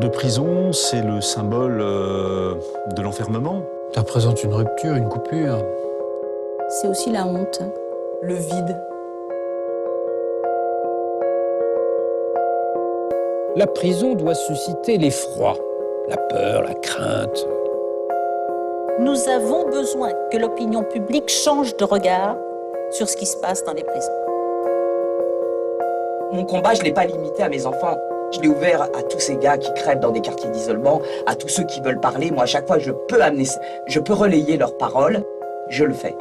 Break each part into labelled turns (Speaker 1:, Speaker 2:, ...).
Speaker 1: de prison, c'est le symbole de l'enfermement.
Speaker 2: Ça représente une rupture, une coupure.
Speaker 3: C'est aussi la honte.
Speaker 4: Le vide.
Speaker 5: La prison doit susciter l'effroi, la peur, la crainte.
Speaker 6: Nous avons besoin que l'opinion publique change de regard sur ce qui se passe dans les prisons.
Speaker 4: Mon combat, je ne l'ai pas limité à mes enfants. Je l'ai ouvert à tous ces gars qui crèvent dans des quartiers d'isolement, à tous ceux qui veulent parler. Moi, à chaque fois, je peux relayer leurs paroles. Je le fais.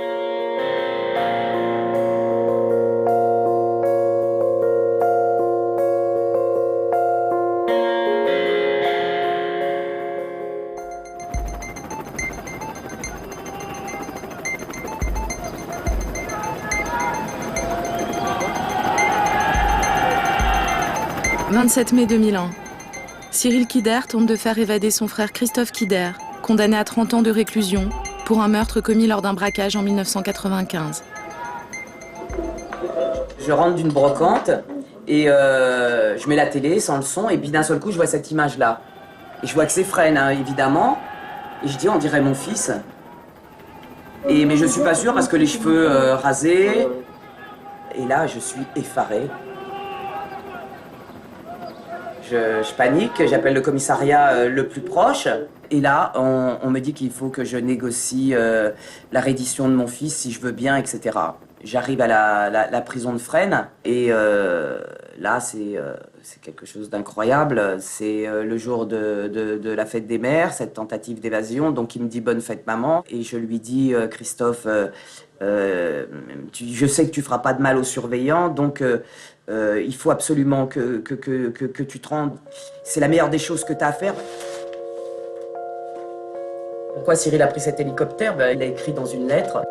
Speaker 7: « 27 mai 2001. Cyril Kider tente de faire évader son frère Christophe Kider, condamné à 30 ans de réclusion pour un meurtre commis lors d'un braquage en 1995.
Speaker 4: Je rentre d'une brocante et je mets la télé sans le son et puis d'un seul coup, je vois cette image-là. Et je vois que c'est Fresnes, hein, évidemment. Et je dis, on dirait mon fils. Mais je suis pas sûr parce que les cheveux rasés. Et là, je suis effaré. Je panique, j'appelle le commissariat le plus proche. Et là, on me dit qu'il faut que je négocie la reddition de mon fils si je veux bien, etc. J'arrive à la prison de Fresnes et là, c'est quelque chose d'incroyable. C'est le jour de la fête des mères, cette tentative d'évasion. Donc, il me dit « Bonne fête, maman ». Et je lui dis « Christophe, je sais que tu feras pas de mal aux surveillants, donc il faut absolument que tu te rendes. C'est la meilleure des choses que tu as à faire. » Pourquoi Cyril a pris cet hélicoptère? Il a écrit dans une lettre.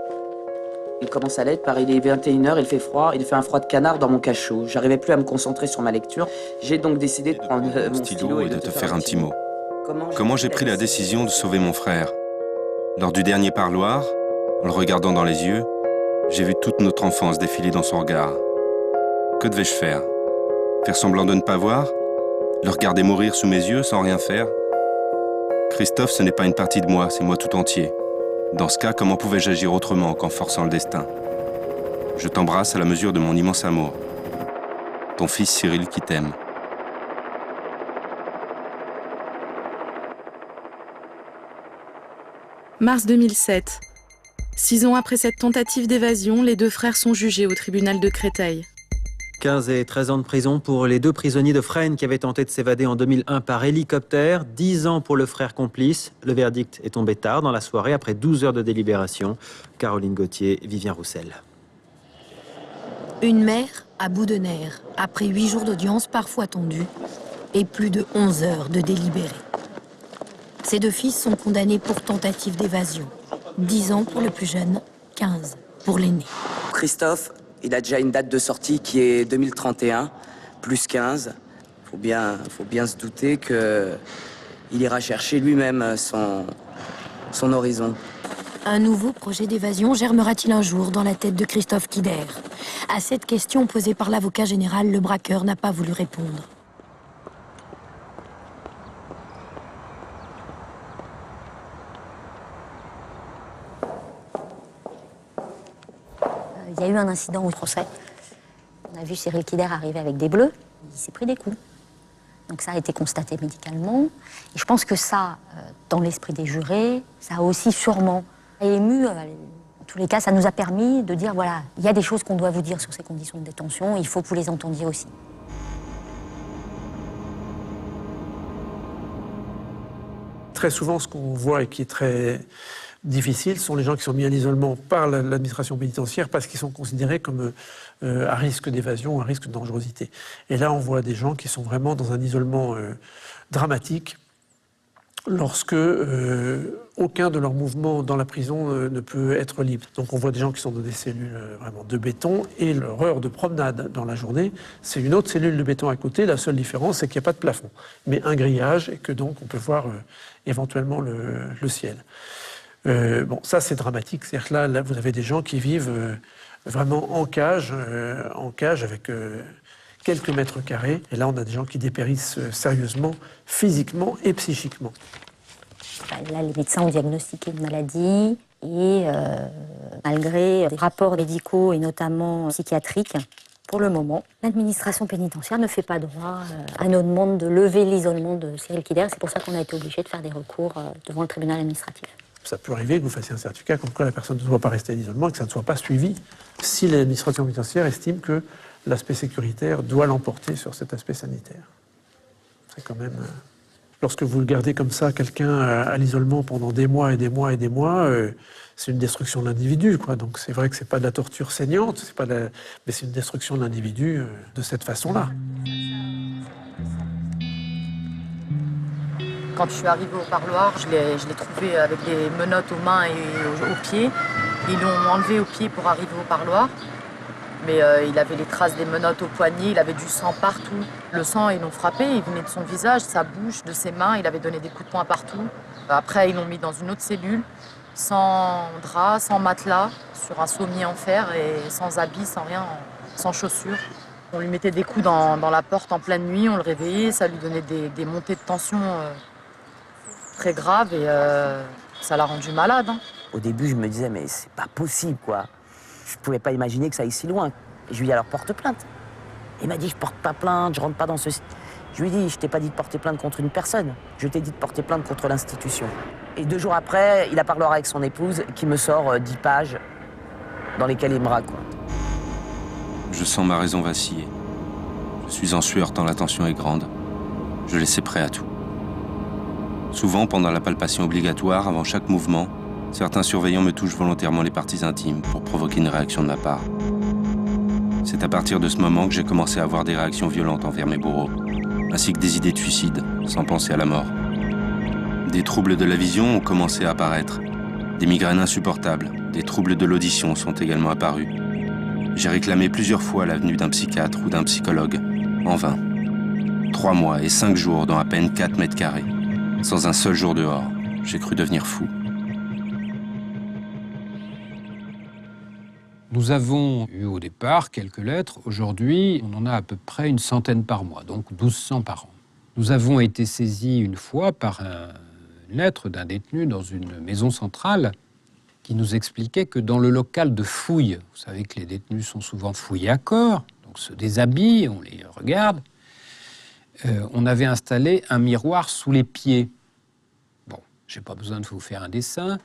Speaker 4: Il commence à lettre par « Il est 21h, il fait froid, il fait un froid de canard dans mon cachot. J'arrivais plus à me concentrer sur ma lecture. J'ai donc décidé de prendre mon stylo
Speaker 8: et de te faire un petit mot. Comment j'ai pris la décision de sauver mon frère? Lors du dernier parloir, en le regardant dans les yeux, j'ai vu toute notre enfance défiler dans son regard. Que devais-je faire? Faire semblant de ne pas voir? Le regarder mourir sous mes yeux sans rien faire? Christophe, ce n'est pas une partie de moi, c'est moi tout entier. Dans ce cas, comment pouvais-je agir autrement qu'en forçant le destin? Je t'embrasse à la mesure de mon immense amour. Ton fils Cyril qui t'aime.
Speaker 7: Mars 2007. 6 ans après cette tentative d'évasion, les deux frères sont jugés au tribunal de Créteil.
Speaker 9: 15 et 13 ans de prison pour les deux prisonniers de Fresnes qui avaient tenté de s'évader en 2001 par hélicoptère. 10 ans pour le frère complice. Le verdict est tombé tard dans la soirée après 12 heures de délibération. Caroline Gauthier, Vivien Roussel.
Speaker 10: Une mère à bout de nerfs, après 8 jours d'audience parfois tendue et plus de 11 heures de délibéré. Ses deux fils sont condamnés pour tentative d'évasion. 10 ans pour le plus jeune, 15 pour l'aîné.
Speaker 4: Christophe, il a déjà une date de sortie qui est 2031, plus 15. Faut bien se douter qu'il ira chercher lui-même son horizon.
Speaker 10: Un nouveau projet d'évasion germera-t-il un jour dans la tête de Christophe Kider? À cette question posée par l'avocat général, le braqueur n'a pas voulu répondre.
Speaker 11: Il y a eu un incident au procès. On a vu Cyril Kider arriver avec des bleus. Il s'est pris des coups. Donc ça a été constaté médicalement. Et je pense que ça, dans l'esprit des jurés, ça a aussi sûrement ému. En tous les cas, ça nous a permis de dire, voilà, il y a des choses qu'on doit vous dire sur ces conditions de détention. Il faut que vous les entendiez aussi.
Speaker 12: Très souvent, ce qu'on voit et qui est très difficile sont les gens qui sont mis en isolement par l'administration pénitentiaire parce qu'ils sont considérés comme à risque d'évasion, à risque de dangerosité. Et là, on voit des gens qui sont vraiment dans un isolement dramatique lorsque aucun de leurs mouvements dans la prison ne peut être libre. Donc on voit des gens qui sont dans des cellules vraiment de béton et leur heure de promenade dans la journée, c'est une autre cellule de béton à côté. La seule différence, c'est qu'il n'y a pas de plafond, mais un grillage et que donc on peut voir éventuellement le ciel. Bon, ça c'est dramatique, c'est-à-dire que là, vous avez des gens qui vivent vraiment en cage avec quelques mètres carrés. Et là, on a des gens qui dépérissent sérieusement, physiquement et psychiquement.
Speaker 11: Là, les médecins ont diagnostiqué une maladie et malgré des rapports médicaux et notamment psychiatriques, pour le moment, l'administration pénitentiaire ne fait pas droit à notre demande de lever l'isolement de Cyril Kider. C'est pour ça qu'on a été obligé de faire des recours devant le tribunal administratif.
Speaker 12: Ça peut arriver que vous fassiez un certificat comme quoi la personne ne doit pas rester à l'isolement et que ça ne soit pas suivi si l'administration pénitentiaire estime que l'aspect sécuritaire doit l'emporter sur cet aspect sanitaire. C'est quand même... Lorsque vous le gardez comme ça, quelqu'un à l'isolement pendant des mois et des mois et des mois, c'est une destruction de l'individu, quoi. Donc c'est vrai que c'est pas de la torture saignante, mais c'est une destruction de l'individu de cette façon-là.
Speaker 7: Quand je suis arrivée au parloir, je l'ai trouvé avec des menottes aux mains et aux pieds. Ils l'ont enlevé aux pieds pour arriver au parloir. Mais il avait les traces des menottes au poignet, il avait du sang partout. Le sang, ils l'ont frappé, il venait de son visage, sa bouche, de ses mains, il avait donné des coups de poing partout. Après, ils l'ont mis dans une autre cellule, sans drap, sans matelas, sur un sommier en fer et sans habits, sans rien, sans chaussures. On lui mettait des coups dans la porte en pleine nuit, on le réveillait, ça lui donnait des montées de tension très graves et ça l'a rendu malade. Hein.
Speaker 4: Au début, je me disais, mais c'est pas possible, quoi. Je pouvais pas imaginer que ça aille si loin. Et je lui ai dit, alors porte plainte. Il m'a dit, je porte pas plainte, je rentre pas dans ce... Je lui ai dit, je t'ai pas dit de porter plainte contre une personne, je t'ai dit de porter plainte contre l'institution. Et 2 jours après, il a parlé avec son épouse qui me sort 10 pages dans lesquelles il me raconte.
Speaker 8: Je sens ma raison vaciller. Je suis en sueur tant la tension est grande. Je laissais prêt à tout. Souvent, pendant la palpation obligatoire, avant chaque mouvement, certains surveillants me touchent volontairement les parties intimes pour provoquer une réaction de ma part. C'est à partir de ce moment que j'ai commencé à avoir des réactions violentes envers mes bourreaux, ainsi que des idées de suicide, sans penser à la mort. Des troubles de la vision ont commencé à apparaître. Des migraines insupportables, des troubles de l'audition sont également apparus. J'ai réclamé plusieurs fois la venue d'un psychiatre ou d'un psychologue, en vain. 3 mois et 5 jours dans à peine 4 mètres carrés, sans un seul jour dehors. J'ai cru devenir fou.
Speaker 5: Nous avons eu au départ quelques lettres. Aujourd'hui, on en a à peu près une centaine par mois, donc 1200 par an. Nous avons été saisis une fois par une lettre d'un détenu dans une maison centrale qui nous expliquait que dans le local de fouille, vous savez que les détenus sont souvent fouillés à corps, donc se déshabillent, on les regarde, on avait installé un miroir sous les pieds. Bon, j'ai pas besoin de vous faire un dessin.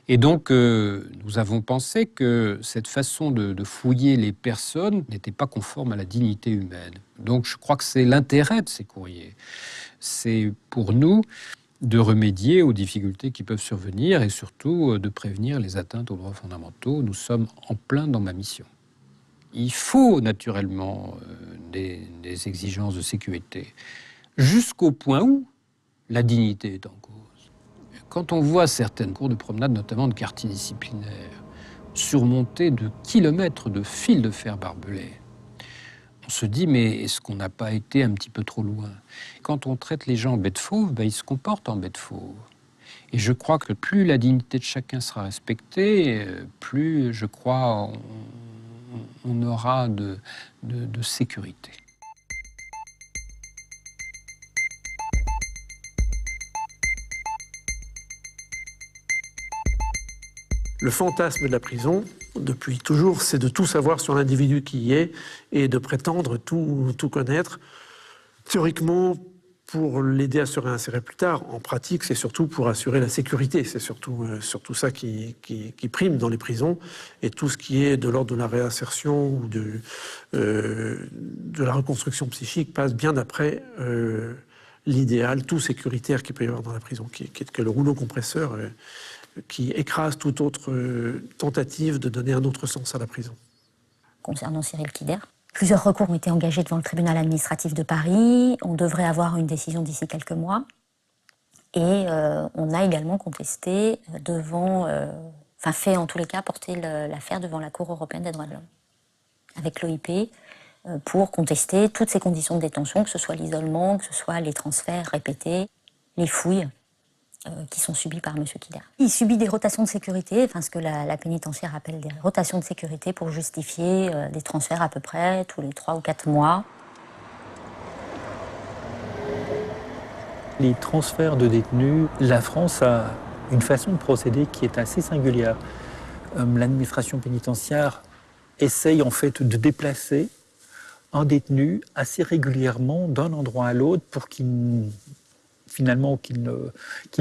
Speaker 5: Et donc, nous avons pensé que cette façon de fouiller les personnes n'était pas conforme à la dignité humaine. Donc, je crois que c'est l'intérêt de ces courriers. C'est pour nous de remédier aux difficultés qui peuvent survenir et surtout de prévenir les atteintes aux droits fondamentaux. Nous sommes en plein dans ma mission. Il faut naturellement des exigences de sécurité, jusqu'au point où la dignité est en cause. Quand on voit certaines cours de promenade, notamment de quartiers disciplinaires, surmontées de kilomètres de fils de fer barbelés, on se dit, mais est-ce qu'on n'a pas été un petit peu trop loin? Quand on traite les gens en bêtes fauves, ils se comportent en bêtes fauves. Et je crois que plus la dignité de chacun sera respectée, plus, je crois, on aura de sécurité.
Speaker 12: Le fantasme de la prison, depuis toujours, c'est de tout savoir sur l'individu qui y est et de prétendre tout connaître. Théoriquement, pour l'aider à se réinsérer plus tard. En pratique, c'est surtout pour assurer la sécurité. C'est surtout ça qui prime dans les prisons. Et tout ce qui est de l'ordre de la réinsertion ou de la reconstruction psychique passe bien après l'idéal tout sécuritaire qu'il peut y avoir dans la prison, qui est le rouleau compresseur qui écrase toute autre tentative de donner un autre sens à la prison.
Speaker 11: Concernant Cyril Kider, plusieurs recours ont été engagés devant le tribunal administratif de Paris. On devrait avoir une décision d'ici quelques mois. Et on a également contesté fait en tous les cas porter l'affaire devant la Cour européenne des droits de l'homme, avec l'OIP, pour contester toutes ces conditions de détention, que ce soit l'isolement, que ce soit les transferts répétés, les fouilles. qui sont subies par M. Kider. Il subit des rotations de sécurité, enfin ce que la pénitentiaire appelle des rotations de sécurité pour justifier des transferts à peu près tous les 3 ou 4 mois.
Speaker 2: Les transferts de détenus, la France a une façon de procéder qui est assez singulière. L'administration pénitentiaire essaye en fait de déplacer un détenu assez régulièrement d'un endroit à l'autre pour qu'il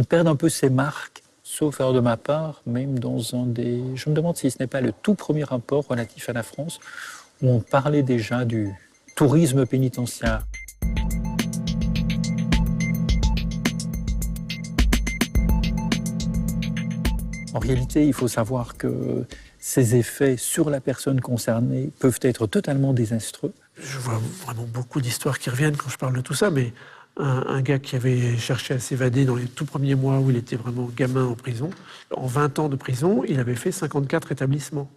Speaker 2: perde un peu ses marques, sauf erreur de ma part, même dans un des... Je me demande si ce n'est pas le tout premier rapport relatif à la France où on parlait déjà du tourisme pénitentiaire. En réalité, il faut savoir que ces effets sur la personne concernée peuvent être totalement désastreux.
Speaker 12: Je vois vraiment beaucoup d'histoires qui reviennent quand je parle de tout ça, mais un gars qui avait cherché à s'évader dans les tout premiers mois où il était vraiment gamin en prison, en 20 ans de prison, il avait fait 54 établissements.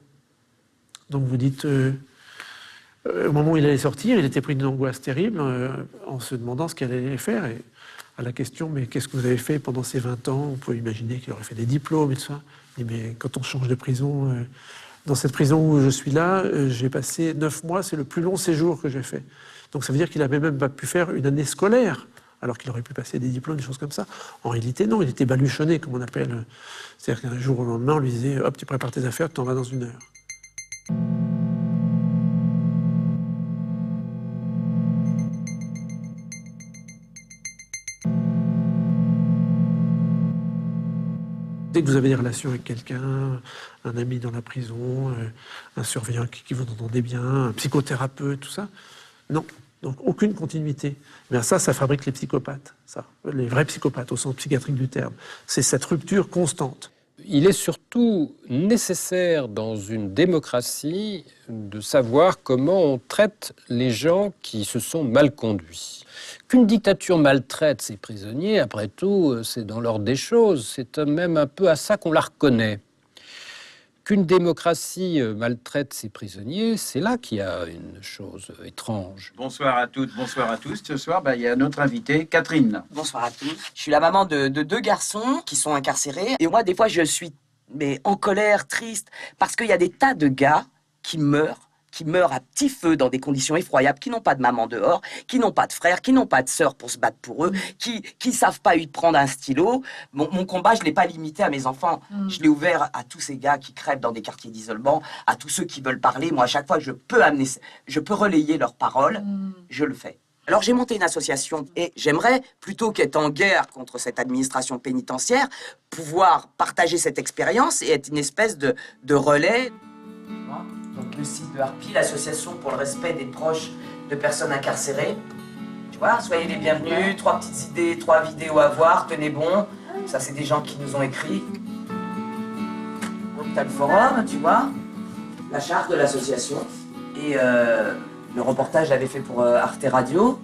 Speaker 12: Donc vous dites, au moment où il allait sortir, il était pris d'une angoisse terrible en se demandant ce qu'il allait faire. Et à la question, mais qu'est-ce que vous avez fait pendant ces 20 ans? On peut imaginer qu'il aurait fait des diplômes et tout ça. Il dit, mais quand on change de prison, dans cette prison où je suis là, j'ai passé 9 mois, c'est le plus long séjour que j'ai fait. Donc ça veut dire qu'il n'avait même pas pu faire une année scolaire, alors qu'il aurait pu passer des diplômes, des choses comme ça. En réalité, non, il était baluchonné, comme on appelle. C'est-à-dire qu'un jour au lendemain, on lui disait, hop, tu prépares tes affaires, tu t'en vas dans 1 heure. Dès que vous avez des relations avec quelqu'un, un ami dans la prison, un surveillant qui vous entendez bien, un psychothérapeute, tout ça, non. Donc aucune continuité. Mais ça fabrique les psychopathes, ça, les vrais psychopathes au sens psychiatrique du terme. C'est cette rupture constante.
Speaker 5: Il est surtout nécessaire dans une démocratie de savoir comment on traite les gens qui se sont mal conduits. Qu'une dictature maltraite ses prisonniers, après tout, c'est dans l'ordre des choses. C'est même un peu à ça qu'on la reconnaît. Qu'une démocratie maltraite ses prisonniers, c'est là qu'il y a une chose étrange.
Speaker 13: Bonsoir à toutes, bonsoir à tous. Ce soir, il y a notre invitée, Catherine.
Speaker 4: Bonsoir à tous. Je suis la maman de 2 garçons qui sont incarcérés. Et moi, des fois, je suis en colère, triste, parce qu'il y a des tas de gars qui meurent à petit feu dans des conditions effroyables, qui n'ont pas de maman dehors, qui n'ont pas de frère, qui n'ont pas de sœur pour se battre pour eux, qui savent pas prendre un stylo. Mon combat, je l'ai pas limité à mes enfants. Je l'ai ouvert à tous ces gars qui crèvent dans des quartiers d'isolement, à tous ceux qui veulent parler. Moi, à chaque fois que je peux relayer leurs paroles, je le fais. Alors j'ai monté une association et j'aimerais, plutôt qu'être en guerre contre cette administration pénitentiaire, pouvoir partager cette expérience et être une espèce de relais. Donc le site de Harpie, l'association pour le respect des proches de personnes incarcérées. Tu vois, soyez les bienvenus, 3 petites idées, 3 vidéos à voir, tenez bon. Ça, c'est des gens qui nous ont écrit. Donc t'as le forum, tu vois, la charte de l'association. Et le reportage, je l'avais fait pour Arte Radio.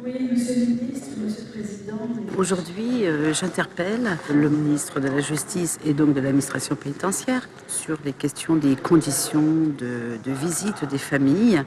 Speaker 14: Oui, monsieur le ministre, monsieur le président.
Speaker 15: Aujourd'hui, j'interpelle le ministre de la Justice et donc de l'administration pénitentiaire sur les questions des conditions de visite des familles,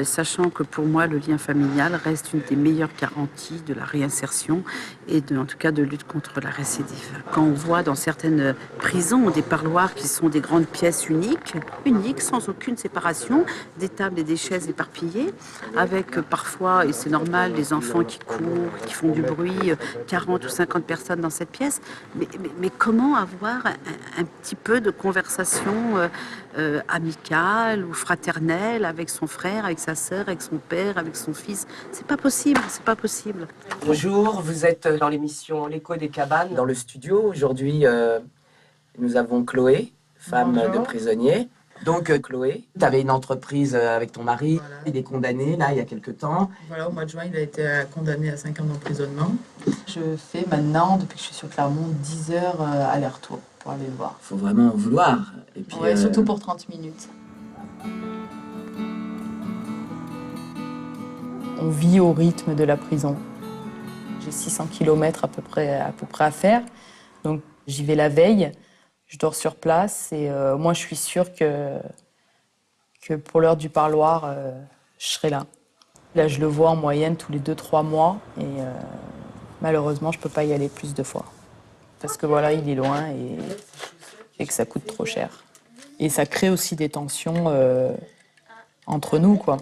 Speaker 15: sachant que pour moi, le lien familial reste une des meilleures garanties de la réinsertion et en tout cas de lutte contre la récidive. Quand on voit dans certaines prisons des parloirs qui sont des grandes pièces uniques, sans aucune séparation, des tables et des chaises éparpillées, avec parfois, et c'est normal, des enfants qui courent, qui font du bruit, 40 ou 50 personnes dans cette pièce. Mais comment avoir un petit peu de conversation amicale ou fraternelle avec son frère, avec sa sœur, avec son père, avec son fils? C'est pas possible, c'est pas possible.
Speaker 4: Bonjour, vous êtes dans l'émission L'écho des cabanes, dans le studio. Aujourd'hui, nous avons Chloé, femme de prisonnier. Donc Chloé, tu avais une entreprise avec ton mari, voilà. Il est condamné là il y a quelques temps.
Speaker 14: Voilà, au mois de juin, il a été condamné à 5 ans d'emprisonnement. Je fais maintenant, depuis que je suis sur Clermont, 10 heures aller-retour pour aller le voir.
Speaker 4: Il faut vraiment vouloir. Et puis,
Speaker 14: ouais, surtout pour 30 minutes. On vit au rythme de la prison. J'ai 600 km à peu près à faire, donc j'y vais la veille. Je dors sur place et moi, je suis sûre que que pour l'heure du parloir, je serai là. Là, je le vois en moyenne tous les 2-3 mois et malheureusement, je ne peux pas y aller plus de fois. Parce que voilà, il est loin et que ça coûte trop cher. Et ça crée aussi des tensions entre nous, quoi.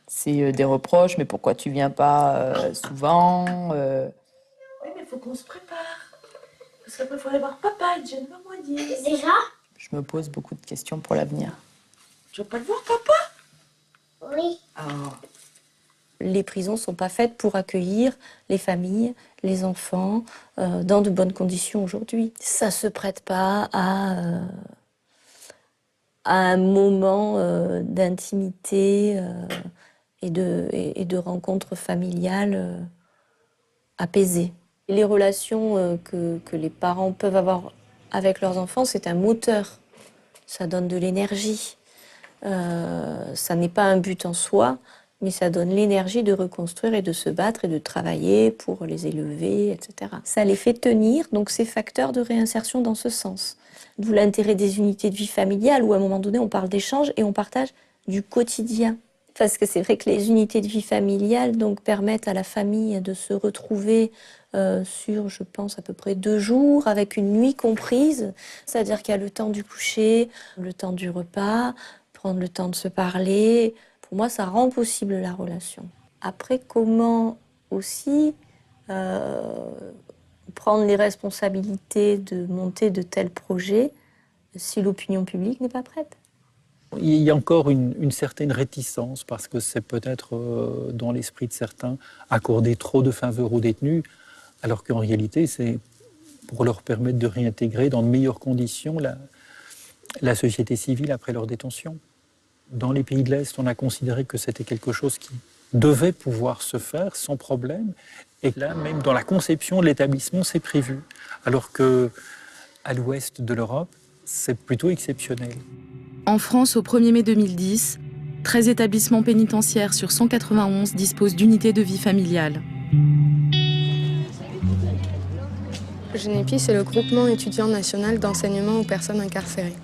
Speaker 14: C'est des reproches, mais pourquoi tu viens pas souvent
Speaker 16: Oui, mais il faut qu'on se prépare. Parce qu'après, il faut aller voir papa, il est déjà 9h moins 10.
Speaker 14: Déjà? Je me pose beaucoup de questions pour l'avenir.
Speaker 16: Tu vas pas le voir, papa?
Speaker 3: Oui.
Speaker 14: Oh.
Speaker 3: Les prisons ne sont pas faites pour accueillir les familles, les enfants, dans de bonnes conditions aujourd'hui. Ça ne se prête pas à un moment d'intimité et de rencontres familiales apaisées. Les relations que les parents peuvent avoir avec leurs enfants, c'est un moteur. Ça donne de l'énergie. Ça n'est pas un but en soi, mais ça donne l'énergie de reconstruire et de se battre et de travailler pour les élever, etc. Ça les fait tenir, donc c'est facteur de réinsertion dans ce sens. D'où l'intérêt des unités de vie familiale, où à un moment donné, on parle d'échange et on partage du quotidien. Parce que c'est vrai que les unités de vie familiale donc, permettent à la famille de se retrouver sur, je pense, à peu près 2 jours, avec une nuit comprise. C'est-à-dire qu'il y a le temps du coucher, le temps du repas, prendre le temps de se parler. Pour moi, ça rend possible la relation. Après, comment aussi prendre les responsabilités de monter de tels projets si l'opinion publique n'est pas prête?
Speaker 2: Il y a encore une certaine réticence parce que c'est peut-être dans l'esprit de certains accorder trop de faveurs aux détenus, alors qu'en réalité, c'est pour leur permettre de réintégrer dans de meilleures conditions la société civile après leur détention. Dans les pays de l'Est, on a considéré que c'était quelque chose qui devait pouvoir se faire sans problème. Et là, même dans la conception de l'établissement, c'est prévu. Alors qu'à l'ouest de l'Europe, c'est plutôt exceptionnel.
Speaker 7: En France, au 1er mai 2010, 13 établissements pénitentiaires sur 191 disposent d'unités de vie familiale.
Speaker 17: GENEPI, c'est le groupement étudiant national d'enseignement aux personnes incarcérées.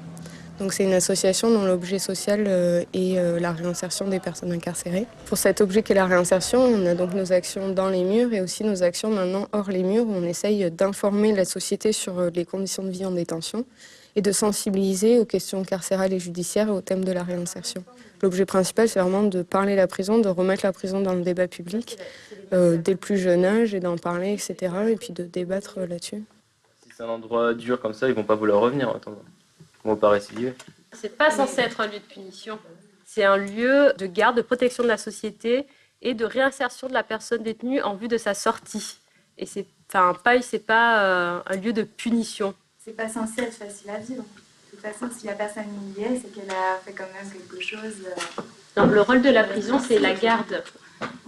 Speaker 17: Donc c'est une association dont l'objet social est la réinsertion des personnes incarcérées. Pour cet objet qu'est la réinsertion, on a donc nos actions dans les murs et aussi nos actions maintenant hors les murs, où on essaye d'informer la société sur les conditions de vie en détention et de sensibiliser aux questions carcérales et judiciaires et au thème de la réinsertion. L'objet principal, c'est vraiment de parler la prison, de remettre la prison dans le débat public dès le plus jeune âge et d'en parler, etc. Et puis de débattre là-dessus.
Speaker 18: Si c'est un endroit dur comme ça, ils vont pas vouloir revenir en attendant. Ils vont pas récidiver.
Speaker 19: C'est pas censé être un lieu de punition. C'est un lieu de garde, de protection de la société et de réinsertion de la personne détenue en vue de sa sortie. Et c'est pas un lieu de punition.
Speaker 20: C'est pas censé être facile à vivre. De toute façon, si la personne y est, c'est qu'elle a fait quand même quelque chose.
Speaker 19: Non, le rôle de la prison, c'est la garde.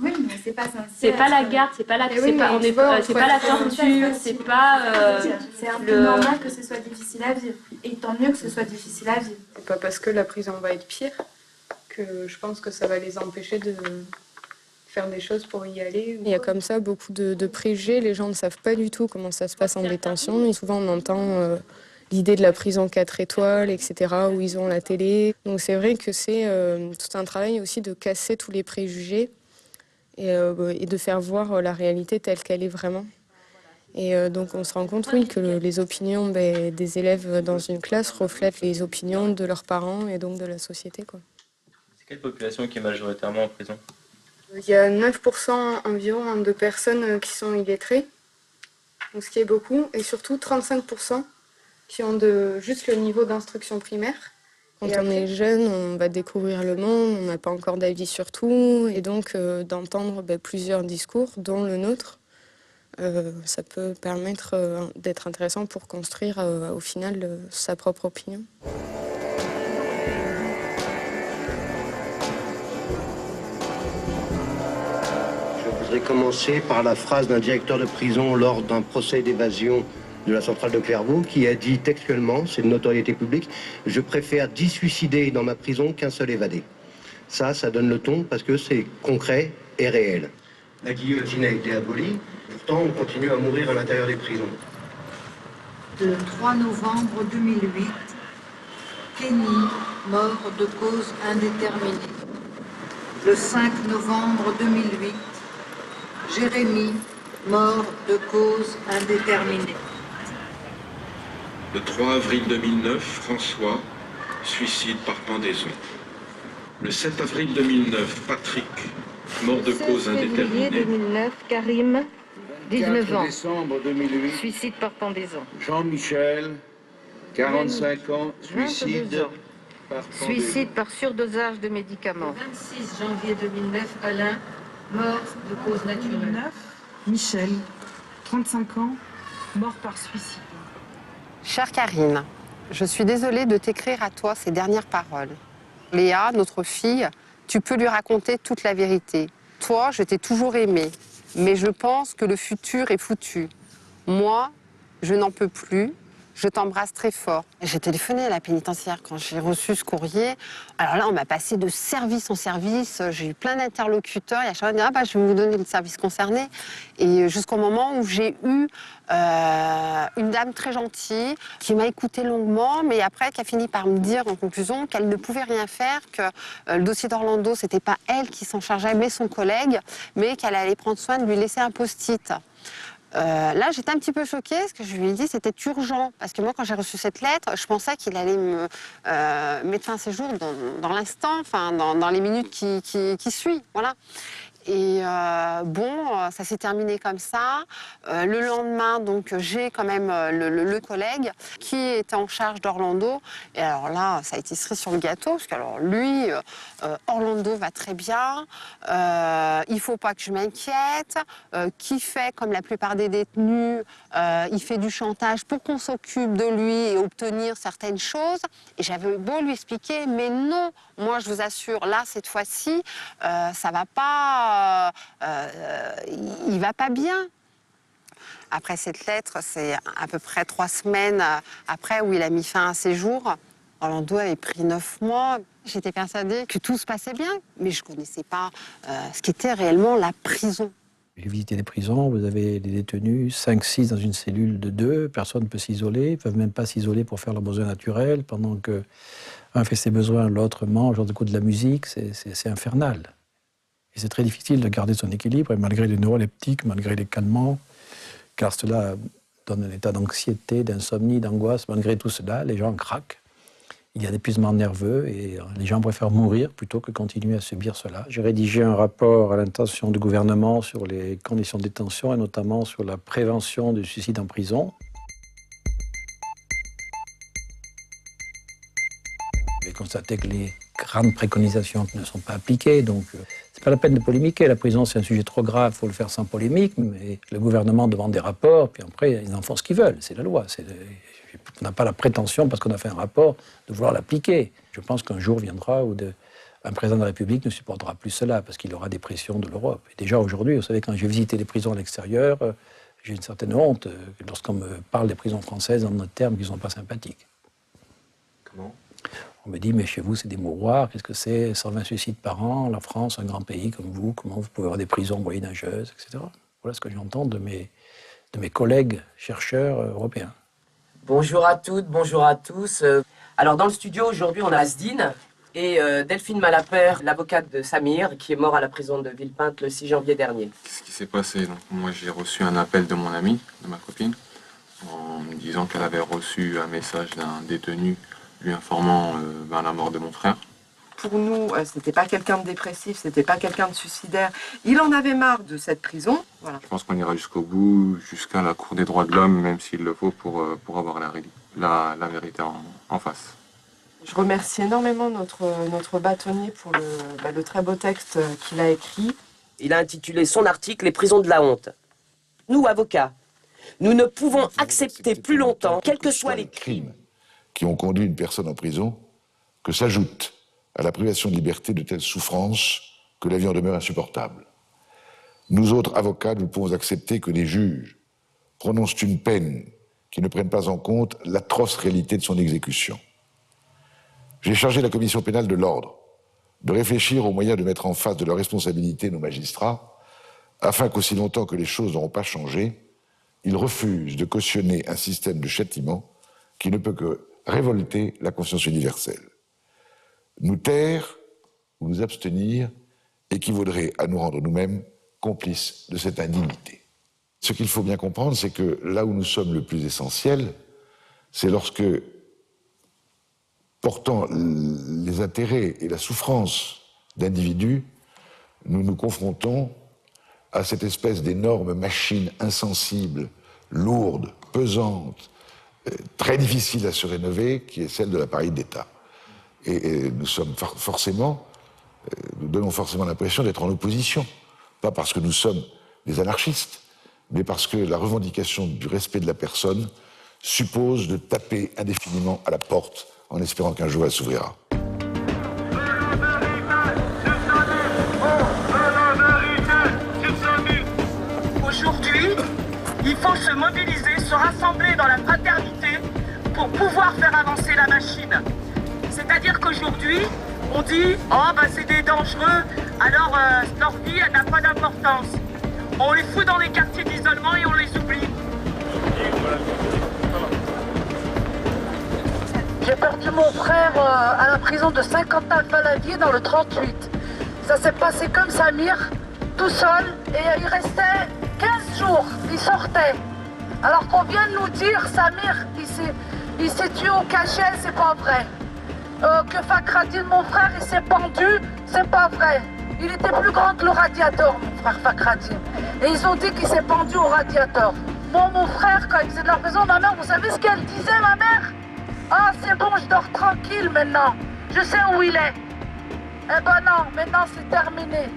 Speaker 20: Oui, mais c'est pas censé.
Speaker 19: C'est pas la garde, c'est pas la, c'est pas la torture, c'est pas.
Speaker 20: C'est un peu normal que ce soit difficile à vivre. Et tant mieux que ce soit difficile à vivre.
Speaker 17: C'est pas parce que la prison va être pire que je pense que ça va les empêcher de faire des choses pour y aller. Il y a comme ça beaucoup de préjugés. Les gens ne savent pas du tout comment ça se passe en détention. Et souvent, on entend l'idée de la prison 4 étoiles, etc., où ils ont la télé. Donc c'est vrai que c'est tout un travail aussi de casser tous les préjugés et de faire voir la réalité telle qu'elle est vraiment. Et donc on se rend compte, oui, que les opinions des élèves dans une classe reflètent les opinions de leurs parents et donc de la société, quoi.
Speaker 18: C'est quelle population qui est majoritairement en prison?
Speaker 17: Il y a 9% environ de personnes qui sont illettrées, donc ce qui est beaucoup, et surtout 35% qui ont juste le niveau d'instruction primaire. Quand on est jeune, on va découvrir le monde, on n'a pas encore d'avis sur tout, et donc d'entendre plusieurs discours, dont le nôtre, ça peut permettre d'être intéressant pour construire au final sa propre opinion.
Speaker 21: Je voudrais commencer par la phrase d'un directeur de prison lors d'un procès d'évasion de la centrale de Clairvaux qui a dit textuellement, c'est de notoriété publique, « Je préfère 10 suicidés dans ma prison qu'un seul évadé ». Ça donne le ton parce que c'est concret et réel. La guillotine a été abolie, pourtant on continue à mourir à l'intérieur des prisons.
Speaker 22: Le 3 novembre 2008, Kenny
Speaker 1: mort de cause indéterminée. Le 5 novembre 2008, Jérémy, mort de cause indéterminée.
Speaker 22: Le 3 avril 2009, François, suicide par pendaison. Le 7 avril 2009, Patrick, mort de cause indéterminée.
Speaker 1: Le 16 février 2009, Karim, 19 ans,
Speaker 22: décembre 2008,
Speaker 1: suicide par pendaison.
Speaker 22: Jean-Michel, 45 ans,
Speaker 1: 22
Speaker 22: suicide
Speaker 1: ans.
Speaker 22: par pendaison.
Speaker 1: Suicide par surdosage de médicaments. Le 26 janvier 2009, Alain, mort de cause naturelle.
Speaker 23: Michel, 35 ans, mort par suicide.
Speaker 24: Chère Karine, je suis désolée de t'écrire à toi ces dernières paroles. Léa, notre fille, tu peux lui raconter toute la vérité. Toi, je t'ai toujours aimé, mais je pense que le futur est foutu. Moi, je n'en peux plus. Je t'embrasse très fort. J'ai téléphoné à la pénitentiaire quand j'ai reçu ce courrier. Alors là, on m'a passé de service en service. J'ai eu plein d'interlocuteurs. Il y a chacun qui dit « Ah bah, je vais vous donner le service concerné ». Et jusqu'au moment où j'ai eu une dame très gentille qui m'a écoutée longuement, mais après qui a fini par me dire en conclusion qu'elle ne pouvait rien faire, que le dossier d'Orlando, c'était pas elle qui s'en chargeait, mais son collègue, mais qu'elle allait prendre soin de lui laisser un post-it. Là, j'étais un petit peu choquée, parce que je lui ai dit c'était urgent. Parce que moi, quand j'ai reçu cette lettre, je pensais qu'il allait me mettre fin à ses jours dans l'instant, enfin, dans les minutes qui suivent. Voilà. Et bon, ça s'est terminé comme ça. Le lendemain, donc, j'ai quand même le collègue qui était en charge d'Orlando. Et alors là, ça a été cerise sur le gâteau, parce que alors lui, Orlando va très bien. Il faut pas que je m'inquiète. Qui fait comme la plupart des détenus, il fait du chantage pour qu'on s'occupe de lui et obtenir certaines choses. Et j'avais beau lui expliquer, mais non, moi je vous assure, là cette fois-ci, ça va pas. Il va pas bien. Après cette lettre, c'est à peu près 3 semaines après où il a mis fin à ses jours. Orlando avait pris 9 mois. J'étais persuadée que tout se passait bien, mais je ne connaissais pas ce qu'était réellement la prison.
Speaker 25: J'ai visité des prisons, vous avez des détenus, 5-6 dans une cellule de 2, personne ne peut s'isoler, ils ne peuvent même pas s'isoler pour faire leurs besoins naturels, pendant qu'un fait ses besoins, l'autre mange, l'autre écoute de la musique, c'est infernal. Et c'est très difficile de garder son équilibre, et malgré les neuroleptiques, malgré les calmants, car cela donne un état d'anxiété, d'insomnie, d'angoisse, malgré tout cela, les gens craquent. Il y a d'épuisement nerveux et les gens préfèrent mourir plutôt que continuer à subir cela. J'ai rédigé un rapport à l'intention du gouvernement sur les conditions de détention et notamment sur la prévention du suicide en prison. J'ai constaté que les grandes préconisations ne sont pas appliquées, donc c'est pas la peine de polémiquer. La prison, c'est un sujet trop grave, il faut le faire sans polémique, mais le gouvernement demande des rapports, puis après, ils en font ce qu'ils veulent, c'est la loi. On n'a pas la prétention, parce qu'on a fait un rapport, de vouloir l'appliquer. Je pense qu'un jour viendra où un président de la République ne supportera plus cela, parce qu'il aura des pressions de l'Europe. Et déjà aujourd'hui, vous savez, quand j'ai visité les prisons à l'extérieur, j'ai une certaine honte lorsqu'on me parle des prisons françaises en des termes qui ne sont pas sympathiques.
Speaker 26: Comment ?
Speaker 25: On me dit, mais chez vous, c'est des mouroirs, qu'est-ce que c'est 120 suicides par an, la France, un grand pays comme vous, comment vous pouvez avoir des prisons moyenâgeuses, etc. Voilà ce que j'entends de mes collègues chercheurs européens.
Speaker 4: Bonjour à toutes, bonjour à tous. Alors dans le studio aujourd'hui on a Asdine et Delphine Malapert, l'avocate de Samir, qui est mort à la prison de Villepinte le 6 janvier dernier.
Speaker 8: Qu'est-ce qui s'est passé? Donc, moi j'ai reçu un appel de mon amie, de ma copine, en me disant qu'elle avait reçu un message d'un détenu lui informant la mort de mon frère.
Speaker 4: Pour nous, c'était pas quelqu'un de dépressif, c'était pas quelqu'un de suicidaire. Il en avait marre de cette prison. Voilà.
Speaker 8: Je pense qu'on ira jusqu'au bout, jusqu'à la Cour des droits de l'homme, même s'il le faut, pour avoir la vérité en face.
Speaker 17: Je remercie énormément notre bâtonnier pour le très beau texte qu'il a écrit.
Speaker 4: Il a intitulé son article « Les prisons de la honte ». Nous, avocats, nous ne pouvons accepter plus longtemps, quels que soient les crimes
Speaker 27: qui ont conduit une personne en prison, que s'ajoute à la privation de liberté de telles souffrances que la vie en demeure insupportable. Nous autres avocats, nous ne pouvons accepter que des juges prononcent une peine qui ne prenne pas en compte l'atroce réalité de son exécution. J'ai chargé la commission pénale de l'ordre de réfléchir aux moyens de mettre en face de leurs responsabilités nos magistrats, afin qu'aussi longtemps que les choses n'auront pas changé, ils refusent de cautionner un système de châtiment qui ne peut que révolter la conscience universelle. Nous taire ou nous abstenir équivaudrait à nous rendre nous-mêmes complices de cette indignité. Ce qu'il faut bien comprendre, c'est que là où nous sommes le plus essentiels, c'est lorsque, portant les intérêts et la souffrance d'individus, nous nous confrontons à cette espèce d'énorme machine insensible, lourde, pesante, très difficile à se rénover, qui est celle de l'appareil d'État. Et nous sommes forcément, nous donnons forcément l'impression d'être en opposition, pas parce que nous sommes des anarchistes, mais parce que la revendication du respect de la personne suppose de taper indéfiniment à la porte en espérant qu'un jour elle s'ouvrira.
Speaker 5: Aujourd'hui, il faut se mobiliser, se rassembler dans la fraternité pour pouvoir faire avancer la machine. C'est-à-dire qu'aujourd'hui, on dit « Oh, ben c'est des dangereux, alors leur vie, elle n'a pas d'importance. » On les fout dans les quartiers d'isolement et on les oublie. J'ai perdu mon frère à la prison de Saint-Quentin-Fallavier dans le 38. Ça s'est passé comme Samir, tout seul, et il restait 15 jours, il sortait. Alors qu'on vient de nous dire, Samir, il s'est tué au cachet, c'est pas vrai. Que Fakhradine, mon frère, il s'est pendu, c'est pas vrai. Il était plus grand que le radiateur, mon frère Fakhradine. Et ils ont dit qu'il s'est pendu au radiateur. Bon, mon frère, quand il faisait de la prison, ma mère, vous savez ce qu'elle disait, ma mère? Ah, c'est bon, je dors tranquille maintenant. Je sais où il est. Eh ben non, maintenant c'est terminé.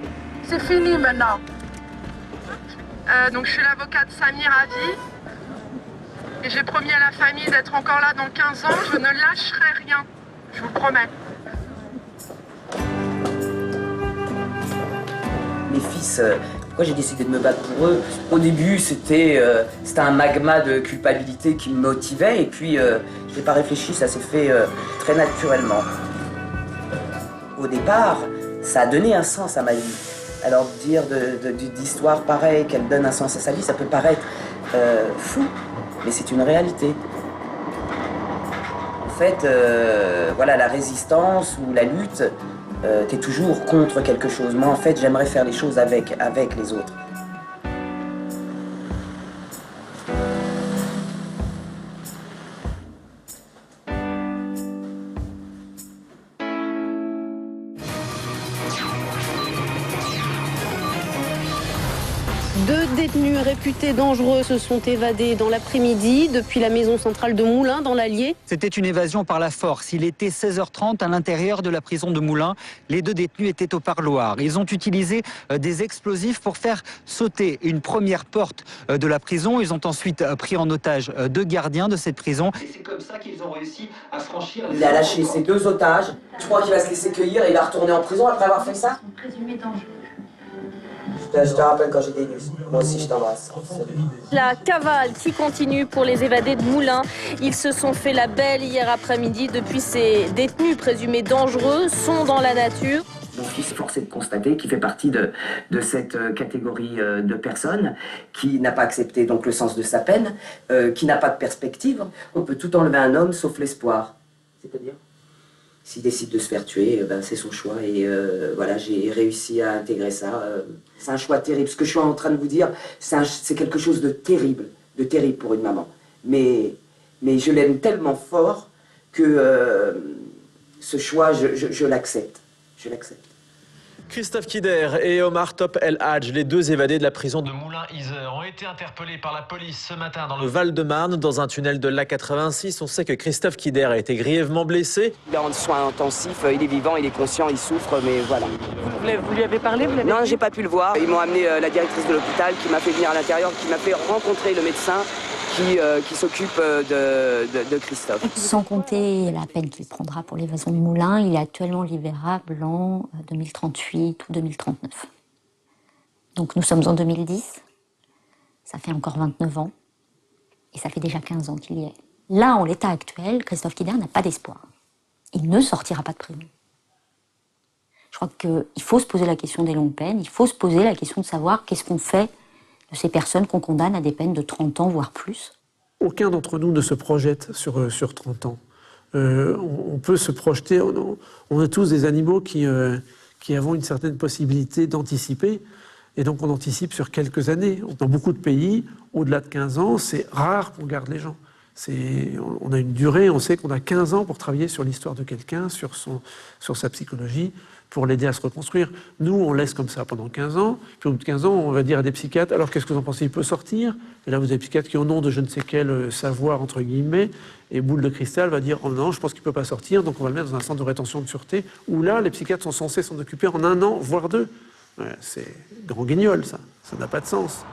Speaker 5: C'est fini maintenant. Donc je suis l'avocat de Samir à vie. Et j'ai promis à la famille d'être encore là dans 15 ans. Je ne lâcherai rien. Je vous promets.
Speaker 4: Mes fils, pourquoi j'ai décidé de me battre pour eux? Au début, c'était un magma de culpabilité qui me motivait. Et puis, je n'ai pas réfléchi, ça s'est fait très naturellement. Au départ, ça a donné un sens à ma vie. Alors dire d'histoire pareille, qu'elle donne un sens à sa vie, ça peut paraître fou, mais c'est une réalité. En fait, voilà, la résistance ou la lutte, t'es toujours contre quelque chose. Moi, en fait, j'aimerais faire les choses avec les autres.
Speaker 6: Deux détenus réputés dangereux se sont évadés dans l'après-midi depuis la maison centrale de Moulins dans l'Allier.
Speaker 9: C'était une évasion par la force. Il était 16h30 à l'intérieur de la prison de Moulins. Les deux détenus étaient au parloir. Ils ont utilisé des explosifs pour faire sauter une première porte de la prison. Ils ont ensuite pris en otage deux gardiens de cette prison. Et c'est comme ça qu'ils ont réussi à franchir...
Speaker 4: Il a lâché ses deux otages. Je crois qu'il va se laisser cueillir et il va retourner en prison après avoir fait ça. Je te rappelle quand j'étais nus. Moi aussi, je t'embrasse.
Speaker 6: La cavale qui continue pour les évadés de Moulins. Ils se sont fait la belle hier après-midi. Depuis, ces détenus présumés dangereux sont dans la nature.
Speaker 4: Mon fils est forcé de constater qu'il fait partie de cette catégorie de personnes qui n'a pas accepté donc le sens de sa peine, qui n'a pas de perspective. On peut tout enlever à un homme sauf l'espoir. C'est-à-dire ? S'il décide de se faire tuer, ben c'est son choix. Et voilà, j'ai réussi à intégrer ça. C'est un choix terrible. Ce que je suis en train de vous dire, c'est quelque chose de terrible pour une maman. Mais je l'aime tellement fort que ce choix, je l'accepte. Je l'accepte.
Speaker 10: Christophe Kider et Omar Top El Hadj, les deux évadés de la prison de Moulins-Isère, ont été interpellés par la police ce matin dans le Val-de-Marne, dans un tunnel de l'A86. On sait que Christophe Kider a été grièvement blessé.
Speaker 4: Il est en soins intensifs, il est vivant, il est conscient, il souffre, mais voilà.
Speaker 6: Vous lui avez parlé?
Speaker 4: Non, j'ai pas pu le voir. Ils m'ont amené la directrice de l'hôpital qui m'a fait venir à l'intérieur, qui m'a fait rencontrer le médecin qui s'occupe de Christophe.
Speaker 11: Sans compter la peine qu'il prendra pour l'évasion de Moulins, il est actuellement libérable en 2038 ou 2039. Donc nous sommes en 2010, ça fait encore 29 ans, et ça fait déjà 15 ans qu'il y est. Là, en l'état actuel, Christophe Kider n'a pas d'espoir. Il ne sortira pas de prison. Je crois qu'il faut se poser la question des longues peines, il faut se poser la question de savoir qu'est-ce qu'on fait de ces personnes qu'on condamne à des peines de 30 ans, voire plus.
Speaker 12: Aucun d'entre nous ne se projette sur 30 ans.
Speaker 2: on peut se projeter. On est tous des animaux qui avons une certaine possibilité d'anticiper. Et donc on anticipe sur quelques années. Dans beaucoup de pays, au-delà de 15 ans, c'est rare qu'on garde les gens. On a une durée, on sait qu'on a 15 ans pour travailler sur l'histoire de quelqu'un, sur sa psychologie, pour l'aider à se reconstruire. Nous, on laisse comme ça pendant 15 ans, puis au bout de 15 ans, on va dire à des psychiatres, alors qu'est-ce que vous en pensez, il peut sortir? Et là, vous avez des psychiatres qui, au nom de je ne sais quel savoir, entre guillemets, et boule de cristal va dire, oh non, je pense qu'il ne peut pas sortir, donc on va le mettre dans un centre de rétention de sûreté, où là, les psychiatres sont censés s'en occuper en 1 an, voire 2. Ouais, c'est grand guignol, ça n'a pas de sens.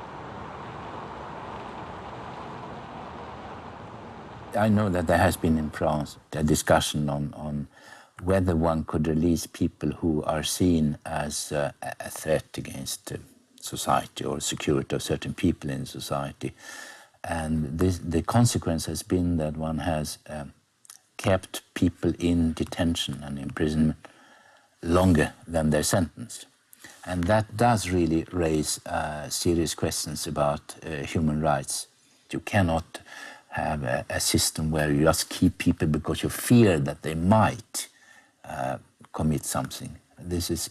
Speaker 3: I know that there has been in France a discussion on whether one could release people who are seen as a threat against society or security of certain people in society. And the consequence has been that one has kept people in detention and imprisonment longer than their sentence. And that does really raise serious questions about human rights. You cannot have a system where you just keep people because you fear that they might commit something. This is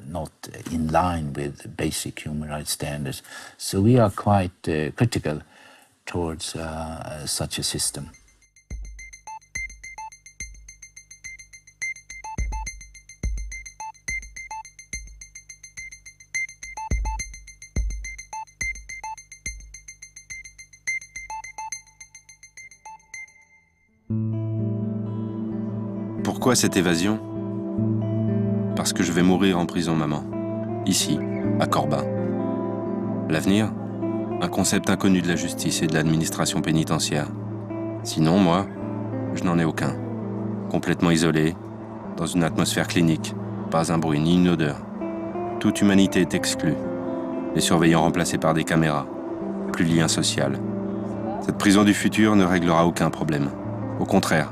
Speaker 3: not in line with basic human rights standards. So we are quite critical towards such a system.
Speaker 8: Pourquoi cette évasion? Parce que je vais mourir en prison, maman. Ici, à Corbin. L'avenir? Un concept inconnu de la justice et de l'administration pénitentiaire. Sinon, moi, je n'en ai aucun. Complètement isolé, dans une atmosphère clinique. Pas un bruit ni une odeur. Toute humanité est exclue. Les surveillants remplacés par des caméras. Plus lien social. Cette prison du futur ne réglera aucun problème. Au contraire,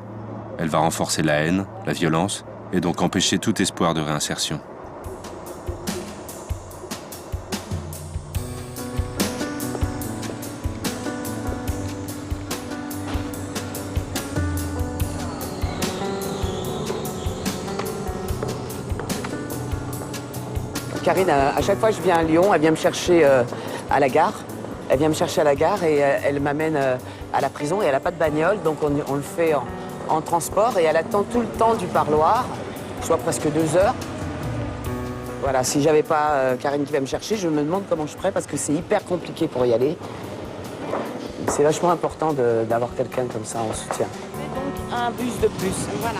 Speaker 8: elle va renforcer la haine, la violence, et donc empêcher tout espoir de réinsertion.
Speaker 4: Karine, à chaque fois que je viens à Lyon, elle vient me chercher à la gare. Elle vient me chercher à la gare et elle m'amène à la prison et elle n'a pas de bagnole, donc on le fait en transport et elle attend tout le temps du parloir, soit presque 2 heures. Voilà, si j'avais pas Karine qui va me chercher, je me demande comment je ferais parce que c'est hyper compliqué pour y aller. C'est vachement important d'avoir quelqu'un comme ça en soutien. Donc un bus de plus, voilà.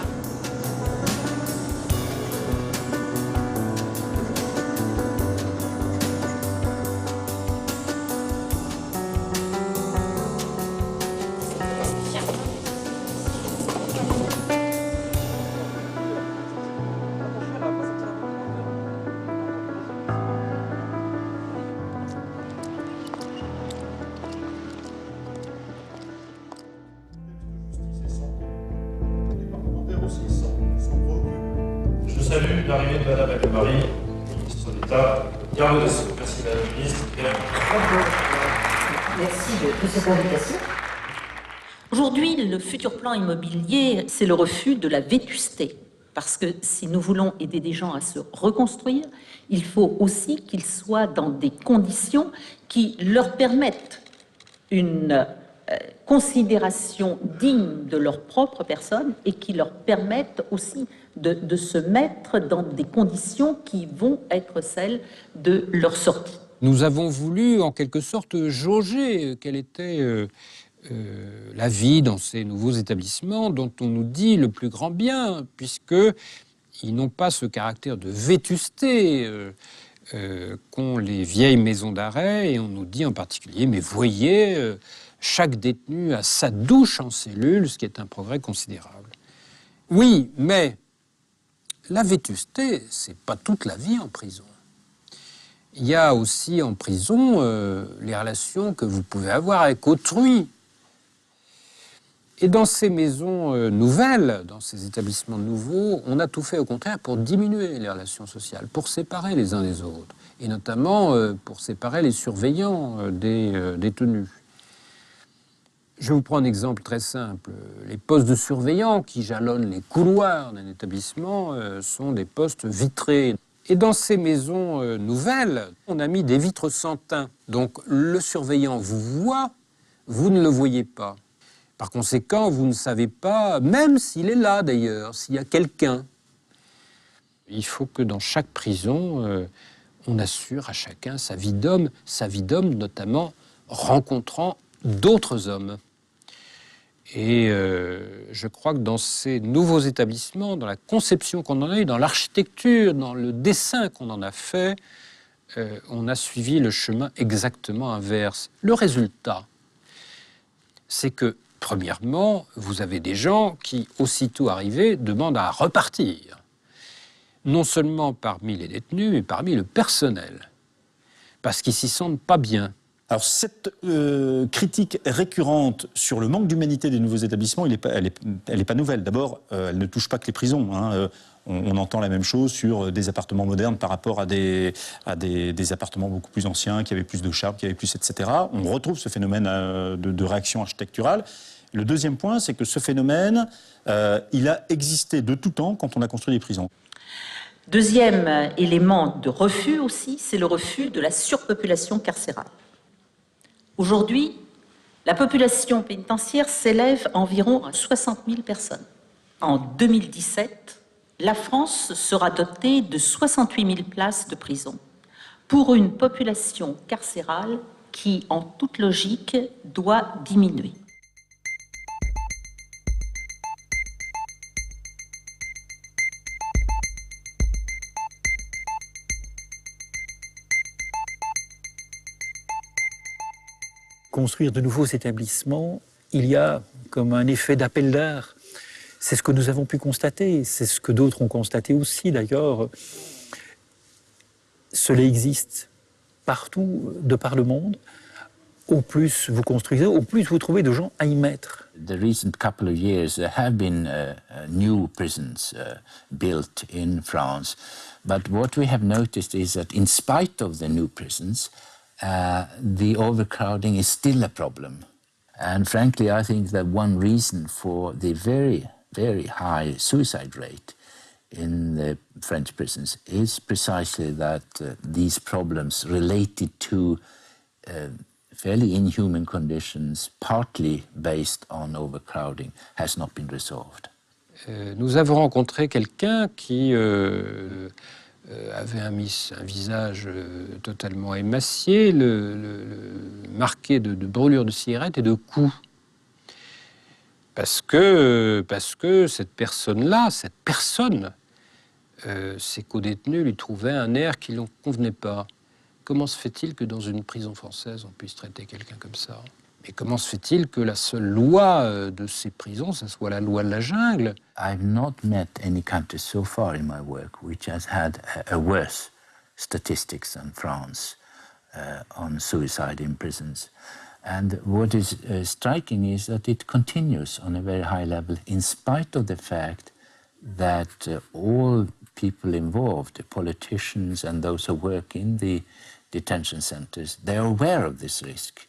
Speaker 12: Je salue l'arrivée de Madame Allemary, ministre d'État, garde des Sceaux. Merci Madame la Ministre.
Speaker 13: Merci de cette invitation. Aujourd'hui, le futur plan immobilier, c'est le refus de la vétusté. Parce que si nous voulons aider des gens à se reconstruire, il faut aussi qu'ils soient dans des conditions qui leur permettent une considération digne de leur propre personne et qui leur permettent aussi de se mettre dans des conditions qui vont être celles de leur sortie.
Speaker 14: Nous avons voulu, en quelque sorte, jauger quelle était la vie dans ces nouveaux établissements dont on nous dit le plus grand bien, puisqu'ils n'ont pas ce caractère de vétusté qu'ont les vieilles maisons d'arrêt, et on nous dit en particulier, mais voyez, chaque détenu a sa douche en cellule, ce qui est un progrès considérable. Oui, mais la vétusté, c'est pas toute la vie en prison. Il y a aussi en prison les relations que vous pouvez avoir avec autrui. Et dans ces maisons nouvelles, dans ces établissements nouveaux, on a tout fait au contraire pour diminuer les relations sociales, pour séparer les uns des autres, et notamment pour séparer les surveillants des détenus. Je vais vous prendre un exemple très simple. Les postes de surveillants qui jalonnent les couloirs d'un établissement sont des postes vitrés. Et dans ces maisons nouvelles, on a mis des vitres sans teint. Donc le surveillant vous voit, vous ne le voyez pas. Par conséquent, vous ne savez pas, même s'il est là d'ailleurs, s'il y a quelqu'un. Il faut que dans chaque prison, on assure à chacun sa vie d'homme notamment rencontrant d'autres hommes. Et je crois que dans ces nouveaux établissements, dans la conception qu'on en a eu, dans l'architecture, dans le dessin qu'on en a fait, on a suivi le chemin exactement inverse. Le résultat, c'est que, premièrement, vous avez des gens qui, aussitôt arrivés, demandent à repartir. Non seulement parmi les détenus, mais parmi le personnel, parce qu'ils s'y sentent pas bien.
Speaker 7: Alors cette critique récurrente sur le manque d'humanité des nouveaux établissements, elle est pas nouvelle. D'abord, elle ne touche pas que les prisons. Hein. On entend la même chose sur des appartements modernes par rapport à des appartements beaucoup plus anciens, qui avaient plus de charme, qui avaient plus, etc. On retrouve ce phénomène de réaction architecturale. Le deuxième point, c'est que ce phénomène, il a existé de tout temps quand on a construit des prisons.
Speaker 13: Deuxième élément de refus aussi, c'est le refus de la surpopulation carcérale. Aujourd'hui, la population pénitentiaire s'élève à environ 60 000 personnes. En 2017, la France sera dotée de 68 000 places de prison pour une population carcérale qui, en toute logique, doit diminuer.
Speaker 25: Construire de nouveaux établissements, il y a comme un effet d'appel d'air. C'est ce que nous avons pu constater, c'est ce que d'autres ont constaté aussi d'ailleurs. Cela existe partout, de par le monde. Au plus vous construisez, au plus vous trouvez de gens à y mettre.
Speaker 3: The recent couple of years, there have been new prisons built in France. But what we have noticed is that in spite of the new prisons, the overcrowding is still a problem. And frankly, I think that one reason for the very, very high suicide rate in the French prisons is precisely that these problems related to fairly inhuman conditions, partly based on overcrowding, has not been resolved.
Speaker 14: Nous avons rencontré quelqu'un qui avait un visage totalement émacié, marqué de brûlures de cigarettes et de coups. Parce que cette personne-là, ses co-détenus lui trouvaient un air qui ne lui convenait pas. Comment se fait-il que dans une prison française, on puisse traiter quelqu'un comme ça? Mais comment se fait-il que la seule loi de ces prisons, ce soit la loi de la jungle?
Speaker 3: I've not met any country so far in my work which has had a worse statistics than France on suicide in prisons. And what is striking is that it continues on a very high level in spite of the fact that all people involved, the politicians and those who work in the detention centers, they are aware of this risk.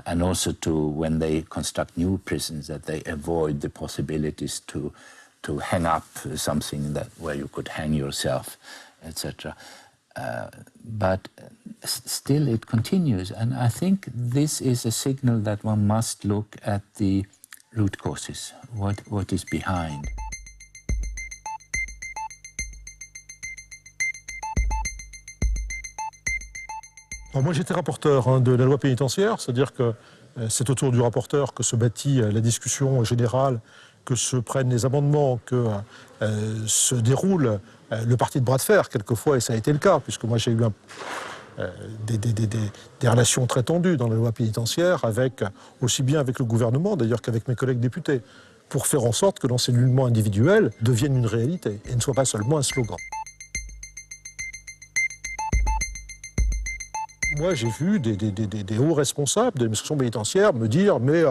Speaker 3: And also when they construct new prisons, that they avoid the possibilities to hang up something where you could hang yourself, etc. But still it continues, and I think this is a signal that one must look at the root causes, what is behind.
Speaker 15: Alors moi j'étais rapporteur de la loi pénitentiaire, c'est-à-dire que c'est autour du rapporteur que se bâtit la discussion générale, que se prennent les amendements, que se déroule le parti de bras de fer quelquefois, et ça a été le cas, puisque moi j'ai eu des relations très tendues dans la loi pénitentiaire, aussi bien avec le gouvernement d'ailleurs qu'avec mes collègues députés, pour faire en sorte que l'encellulement individuel devienne une réalité et ne soit pas seulement un slogan. Moi, j'ai vu des hauts responsables de l'administration pénitentiaire me dire « mais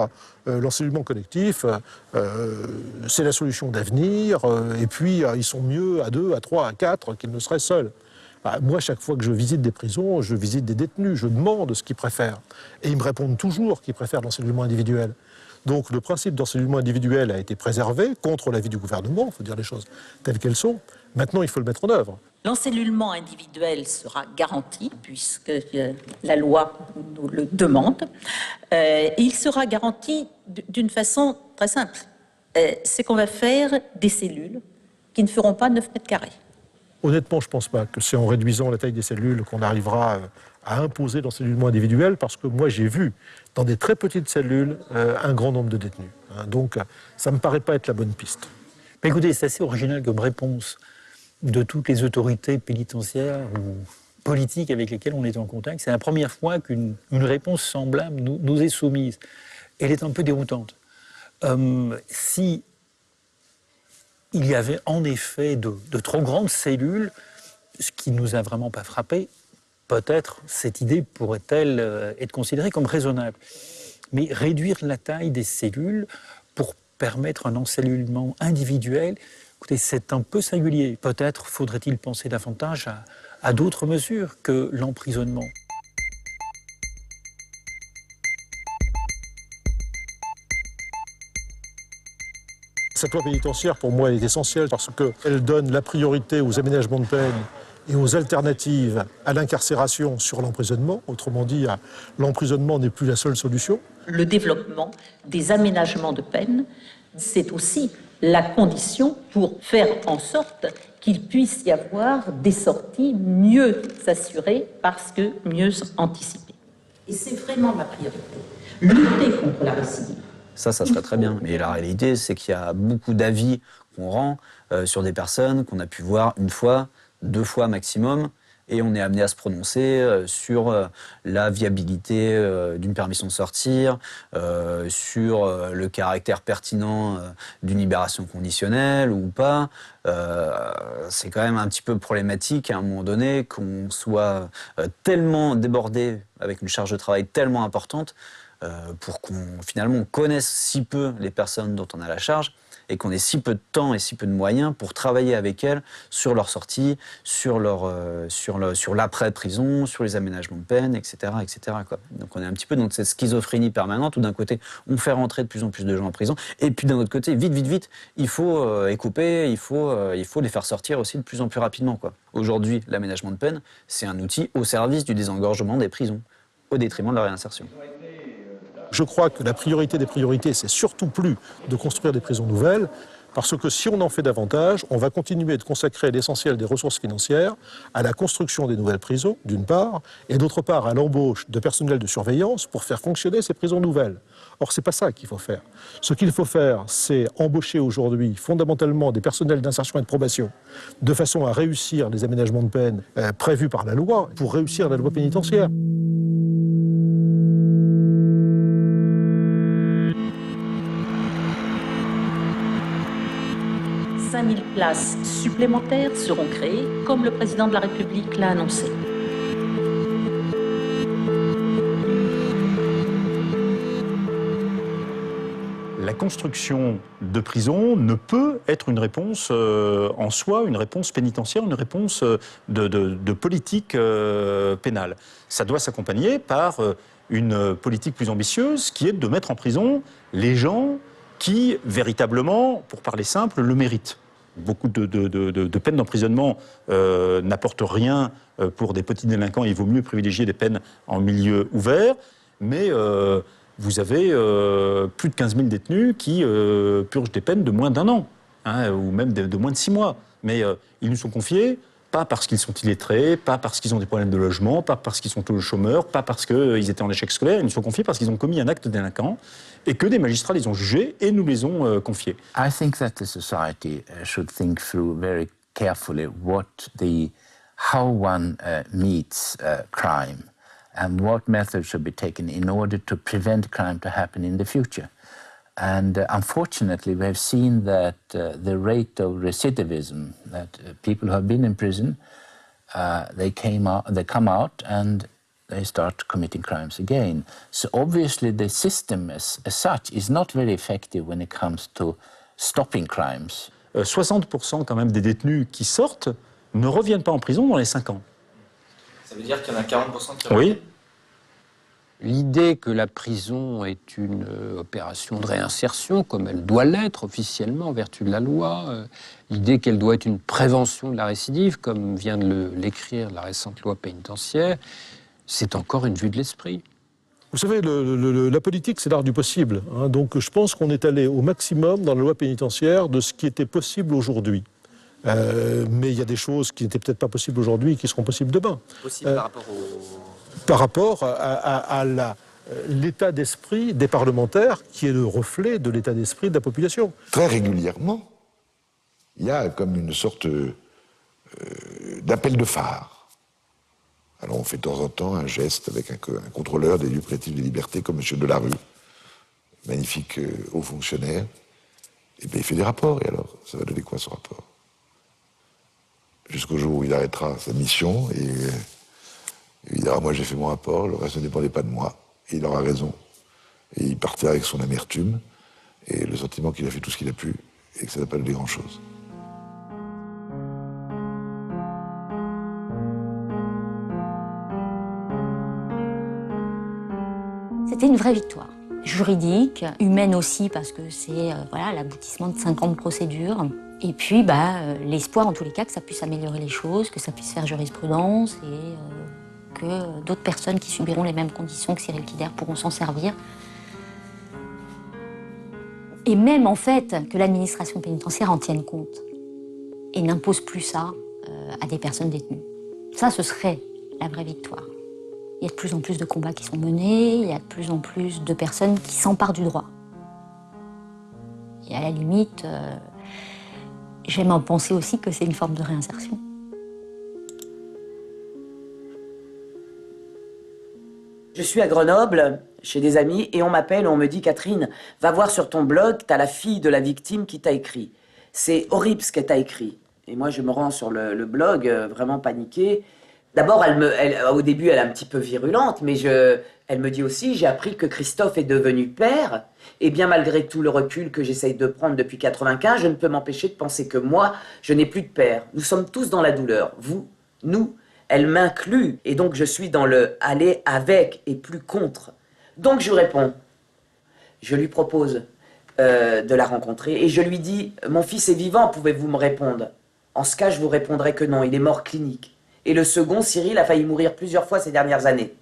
Speaker 15: l'encellulement collectif, c'est la solution d'avenir, et puis ils sont mieux à 2, à 3, à 4 qu'ils ne seraient seuls ». Moi, chaque fois que je visite des prisons, je visite des détenus, je demande ce qu'ils préfèrent. Et ils me répondent toujours qu'ils préfèrent l'encellulement individuel. Donc le principe d'encellulement individuel a été préservé contre l'avis du gouvernement, il faut dire les choses telles qu'elles sont. Maintenant, il faut le mettre en œuvre.
Speaker 13: L'encellulement individuel sera garanti, puisque la loi nous le demande. Et il sera garanti d'une façon très simple. C'est qu'on va faire des cellules qui ne feront pas 9 mètres carrés.
Speaker 15: Honnêtement, je ne pense pas que c'est en réduisant la taille des cellules qu'on arrivera à imposer l'encellulement individuel, parce que moi j'ai vu dans des très petites cellules un grand nombre de détenus. Donc ça ne me paraît pas être la bonne piste.
Speaker 1: Mais écoutez, c'est assez original comme réponse de toutes les autorités pénitentiaires ou politiques avec lesquelles on est en contact. C'est la première fois qu'une réponse semblable nous est soumise. Elle est un peu déroutante. Si il y avait en effet de trop grandes cellules, ce qui ne nous a vraiment pas frappé, peut-être cette idée pourrait-elle être considérée comme raisonnable. Mais réduire la taille des cellules pour permettre un encellulement individuel, écoutez, c'est un peu singulier. Peut-être faudrait-il penser davantage à d'autres mesures que l'emprisonnement.
Speaker 15: Cette loi pénitentiaire, pour moi, elle est essentielle parce qu'elle donne la priorité aux aménagements de peine et aux alternatives à l'incarcération sur l'emprisonnement. Autrement dit, l'emprisonnement n'est plus la seule solution.
Speaker 13: Le développement des aménagements de peine, c'est aussi la condition pour faire en sorte qu'il puisse y avoir des sorties mieux assurées parce que mieux anticipées. Et c'est vraiment ma priorité. Lutter contre la récidive.
Speaker 16: Ça serait très bien. Mais la réalité, c'est qu'il y a beaucoup d'avis qu'on rend sur des personnes qu'on a pu voir une fois, 2 fois maximum, et on est amené à se prononcer sur la viabilité d'une permission de sortir, sur le caractère pertinent d'une libération conditionnelle ou pas. C'est quand même un petit peu problématique à un moment donné qu'on soit tellement débordé avec une charge de travail tellement importante pour qu'on finalement connaisse si peu les personnes dont on a la charge et qu'on ait si peu de temps et si peu de moyens pour travailler avec elles sur leur sortie, sur l'après-prison, sur les aménagements de peine, etc. etc. quoi. Donc on est un petit peu dans cette schizophrénie permanente où d'un côté on fait rentrer de plus en plus de gens en prison et puis d'un autre côté, vite, il faut écouper, il faut les faire sortir aussi de plus en plus rapidement, quoi. Aujourd'hui, l'aménagement de peine, c'est un outil au service du désengorgement des prisons, au détriment de la réinsertion.
Speaker 15: Je crois que la priorité des priorités, c'est surtout plus de construire des prisons nouvelles, parce que si on en fait davantage, on va continuer de consacrer l'essentiel des ressources financières à la construction des nouvelles prisons, d'une part, et d'autre part à l'embauche de personnel de surveillance pour faire fonctionner ces prisons nouvelles. Or, c'est pas ça qu'il faut faire. Ce qu'il faut faire, c'est embaucher aujourd'hui fondamentalement des personnels d'insertion et de probation, de façon à réussir les aménagements de peine prévus par la loi, pour réussir la loi pénitentiaire.
Speaker 13: 5000 places supplémentaires seront créées, comme le président de la République l'a annoncé.
Speaker 7: La construction de prisons ne peut être une réponse en soi, une réponse pénitentiaire, une réponse de politique pénale. Ça doit s'accompagner par une politique plus ambitieuse qui est de mettre en prison les gens qui, véritablement, pour parler simple, le méritent. Beaucoup de peines d'emprisonnement n'apportent rien pour des petits délinquants. Il vaut mieux privilégier des peines en milieu ouvert, mais vous avez plus de 15 000 détenus qui purgent des peines de moins d'1 an, hein, ou même de moins de 6 mois. Mais ils nous sont confiés, pas parce qu'ils sont illettrés, pas parce qu'ils ont des problèmes de logement, pas parce qu'ils sont tous chômeurs, pas parce qu'ils étaient en échec scolaire, ils nous sont confiés parce qu'ils ont commis un acte délinquant et que des magistrats les ont jugés et nous les ont confiés.
Speaker 3: I think that the society should think through very carefully how one meets crime and what methods should be taken in order to prevent crime to happen in the future. And unfortunately, we have seen that the rate of recidivism, that people who have been in prison, they come out and they start committing crimes again. So obviously the system as such is not very effective when it comes to stopping crimes.
Speaker 7: 60% quand même des détenus qui sortent ne reviennent pas en prison dans les 5 ans.
Speaker 26: Ça veut dire qu'il y en a 40% qui
Speaker 7: Oui.
Speaker 14: L'idée que la prison est une opération de réinsertion, comme elle doit l'être officiellement en vertu de la loi, l'idée qu'elle doit être une prévention de la récidive, comme vient de l'écrire la récente loi pénitentiaire, c'est encore une vue de l'esprit.
Speaker 15: Vous savez, la politique, c'est l'art du possible. Hein, donc je pense qu'on est allé au maximum dans la loi pénitentiaire de ce qui était possible aujourd'hui. Mais il y a des choses qui n'étaient peut-être pas possibles aujourd'hui et qui seront possibles demain.
Speaker 26: Possible par rapport au...
Speaker 15: Par rapport à l'état d'esprit des parlementaires, qui est le reflet de l'état d'esprit de la population.
Speaker 27: Très régulièrement, il y a comme une sorte d'appel de phare. Alors on fait de temps en temps un geste avec un contrôleur des lieux privatifs des libertés comme M. Delarue, magnifique haut fonctionnaire. Et bien il fait des rapports, et alors ça va donner quoi ce rapport? Jusqu'au jour où il arrêtera sa mission, et il dira, moi j'ai fait mon rapport, le reste ne dépendait pas de moi. Et il aura raison. Et il partira avec son amertume, et le sentiment qu'il a fait tout ce qu'il a pu, et que ça n'a pas donné grand-chose.
Speaker 11: C'était une vraie victoire. Juridique, humaine aussi, parce que c'est voilà, l'aboutissement de 5 ans de procédure. Et puis l'espoir, en tous les cas, que ça puisse améliorer les choses, que ça puisse faire jurisprudence et que d'autres personnes qui subiront les mêmes conditions que Cyril Quider pourront s'en servir. Et même, en fait, que l'administration pénitentiaire en tienne compte et n'impose plus ça à des personnes détenues. Ça, ce serait la vraie victoire. Il y a de plus en plus de combats qui sont menés, il y a de plus en plus de personnes qui s'emparent du droit. Et à la limite, j'aime en penser aussi que c'est une forme de réinsertion.
Speaker 4: Je suis à Grenoble, chez des amis, et on m'appelle, on me dit « Catherine, va voir sur ton blog, t'as la fille de la victime qui t'a écrit. C'est horrible ce qu'elle t'a écrit. » Et moi, je me rends sur le blog, vraiment paniquée. D'abord, au début, elle est un petit peu virulente, mais elle me dit aussi « J'ai appris que Christophe est devenu père, et bien malgré tout le recul que j'essaye de prendre depuis 95, je ne peux m'empêcher de penser que moi, je n'ai plus de père. Nous sommes tous dans la douleur. Vous, nous. Elle m'inclut, et donc je suis dans le aller avec et plus contre. Donc je réponds. Je lui propose de la rencontrer, et je lui dis « Mon fils est vivant, pouvez-vous me répondre ?» En ce cas, je vous répondrai que non, il est mort clinique. Et le second, Cyril, a failli mourir plusieurs fois ces dernières années.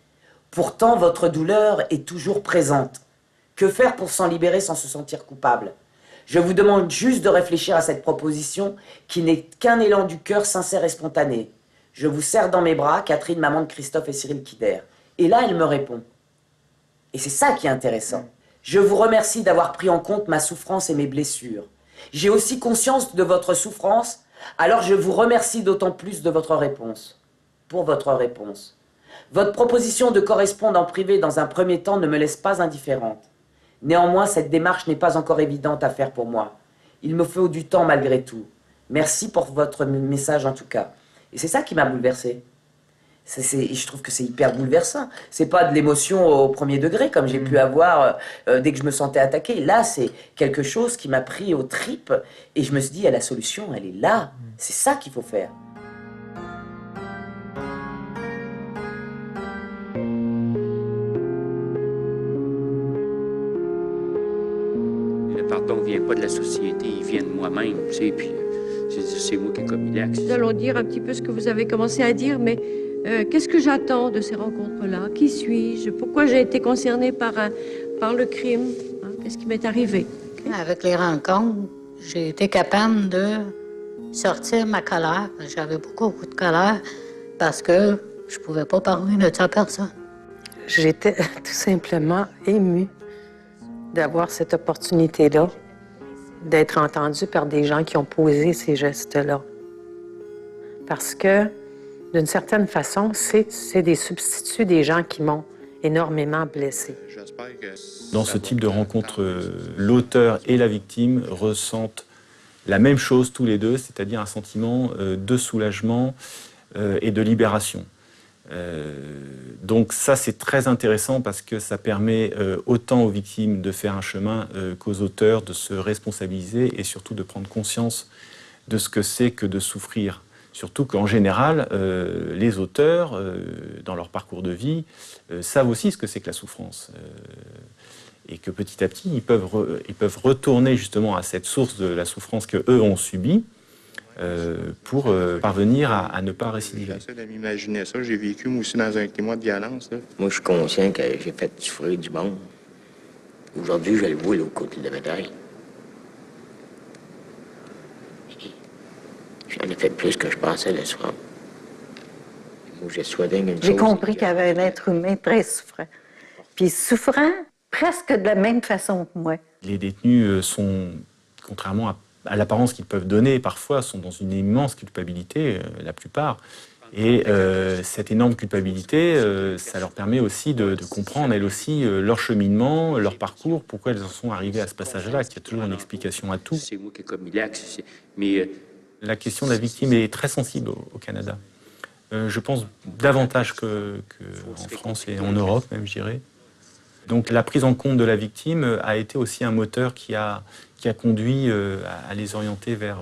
Speaker 4: Pourtant, votre douleur est toujours présente. Que faire pour s'en libérer sans se sentir coupable? Je vous demande juste de réfléchir à cette proposition qui n'est qu'un élan du cœur sincère et spontané. Je vous serre dans mes bras, Catherine, maman de Christophe et Cyril Quider. Et là, elle me répond. Et c'est ça qui est intéressant. Je vous remercie d'avoir pris en compte ma souffrance et mes blessures. J'ai aussi conscience de votre souffrance, alors je vous remercie d'autant plus de votre réponse. Pour votre réponse. Votre proposition de correspondre en privé dans un premier temps ne me laisse pas indifférente. Néanmoins, cette démarche n'est pas encore évidente à faire pour moi. Il me faut du temps malgré tout. Merci pour votre message en tout cas. Et c'est ça qui m'a bouleversée. Je trouve que c'est hyper bouleversant. C'est pas de l'émotion au premier degré comme j'ai pu avoir dès que je me sentais attaquée. Là, c'est quelque chose qui m'a pris aux tripes et je me suis dit, la solution, elle est là. C'est ça qu'il faut faire.
Speaker 18: Le pardon ne vient pas de la société, il vient de moi-même, tu sais, puis c'est moi qui ai commis l'acte.
Speaker 19: Nous allons dire un petit peu ce que vous avez commencé à dire, mais qu'est-ce que j'attends de ces rencontres-là? Qui suis-je? Pourquoi j'ai été concernée par le crime? Qu'est-ce qui m'est arrivé?
Speaker 20: Avec les rencontres, j'ai été capable de sortir ma colère. J'avais beaucoup de colère parce que je ne pouvais pas parler de ça à personne.
Speaker 21: J'étais tout simplement émue d'avoir cette opportunité-là, d'être entendue par des gens qui ont posé ces gestes-là. Parce que, d'une certaine façon, c'est des substituts des gens qui m'ont énormément blessée.
Speaker 22: Dans ce type de rencontre, l'auteur et la victime ressentent la même chose tous les deux, c'est-à-dire un sentiment de soulagement et de libération. Donc ça, c'est très intéressant parce que ça permet autant aux victimes de faire un chemin qu'aux auteurs de se responsabiliser et surtout de prendre conscience de ce que c'est que de souffrir Surtout qu'en général, les auteurs, dans leur parcours de vie, savent aussi ce que c'est que la souffrance. Et que petit à petit, ils peuvent retourner justement à cette source de la souffrance qu'eux ont subie pour parvenir à ne pas récidiver.
Speaker 5: J'essaie de m'imaginer ça. J'ai vécu, moi aussi, dans un climat de violence. Là.
Speaker 6: Moi, je suis conscient que j'ai fait souffrir du monde. Aujourd'hui, je le vois là, au côté de la bataille. J'en ai fait plus que je pensais le soir. Moi,
Speaker 20: j'ai compris qu'il y avait un être humain très souffrant. Puis souffrant presque de la même façon que moi.
Speaker 22: Les détenus sont, contrairement à l'apparence qu'ils peuvent donner, parfois sont dans une immense culpabilité, la plupart. Et cette énorme culpabilité, ça leur permet aussi de comprendre, elles aussi, leur cheminement, leur parcours, pourquoi elles en sont arrivées à ce passage-là. Il y a toujours une explication à tout.
Speaker 18: C'est moi qui ai commis l'acte, mais...
Speaker 22: La question de la victime est très sensible au Canada. Je pense davantage qu'en France et en Europe, même, je dirais. Donc la prise en compte de la victime a été aussi un moteur qui a conduit à les orienter vers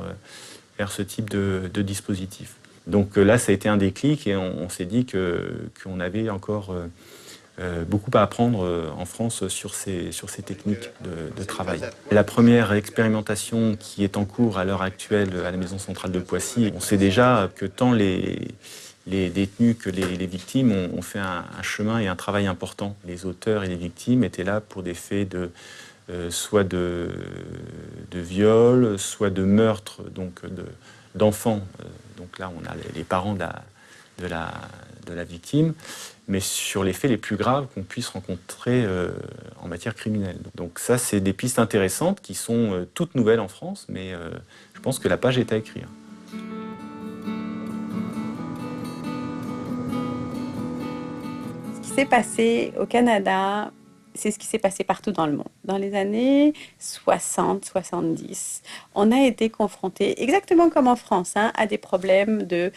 Speaker 22: ce type de dispositif. Donc là, ça a été un déclic et on s'est dit qu'on avait encore beaucoup à apprendre en France sur ces techniques de travail. La première expérimentation qui est en cours à l'heure actuelle à la Maison centrale de Poissy, on sait déjà que tant les détenus que les victimes ont fait un chemin et un travail important. Les auteurs et les victimes étaient là pour des faits soit de viol, soit de meurtre d'enfants. Donc là, on a les parents de la victime, mais sur les faits les plus graves qu'on puisse rencontrer en matière criminelle. Donc ça, c'est des pistes intéressantes qui sont toutes nouvelles en France, mais je pense que la page est à écrire.
Speaker 9: Ce qui s'est passé au Canada, c'est ce qui s'est passé partout dans le monde. Dans les années 60-70, on a été confronté, exactement comme en France, à des problèmes de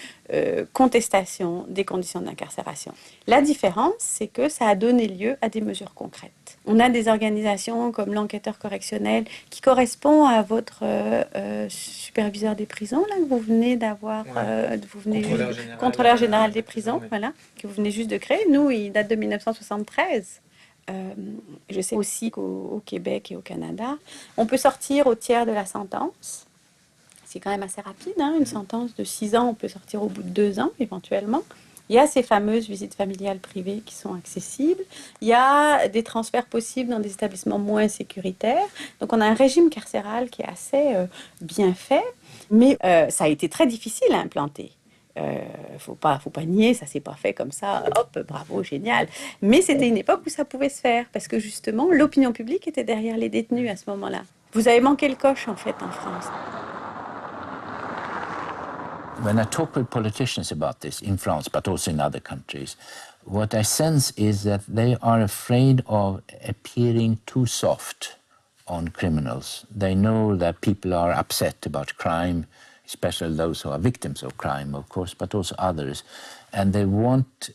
Speaker 9: contestation des conditions d'incarcération. La différence, c'est que ça a donné lieu à des mesures concrètes. On a des organisations comme l'enquêteur correctionnel qui correspond à votre superviseur des prisons, là, que vous venez d'avoir, contrôleur général des prisons, oui. Voilà, que vous venez juste de créer. Nous, il date de 1973. Je sais aussi qu'au Québec et au Canada, on peut sortir au tiers de la sentence. C'est quand même assez rapide, une sentence de 6 ans, on peut sortir au bout de 2 ans éventuellement. Il y a ces fameuses visites familiales privées qui sont accessibles. Il y a des transferts possibles dans des établissements moins sécuritaires. Donc on a un régime carcéral qui est assez bien fait, mais ça a été très difficile à implanter. Faut pas nier, ça s'est pas fait comme ça, hop, bravo, génial. Mais c'était une époque où ça pouvait se faire, parce que justement, l'opinion publique était derrière les détenus à ce moment-là. Vous avez manqué le coche, en fait, en France.
Speaker 3: When I talk with politicians about this in France, but also in other countries, what I sense is that they are afraid of appearing too soft on criminals. They know that people are upset about crime, especially those who are victims of crime, of course, but also others. And they want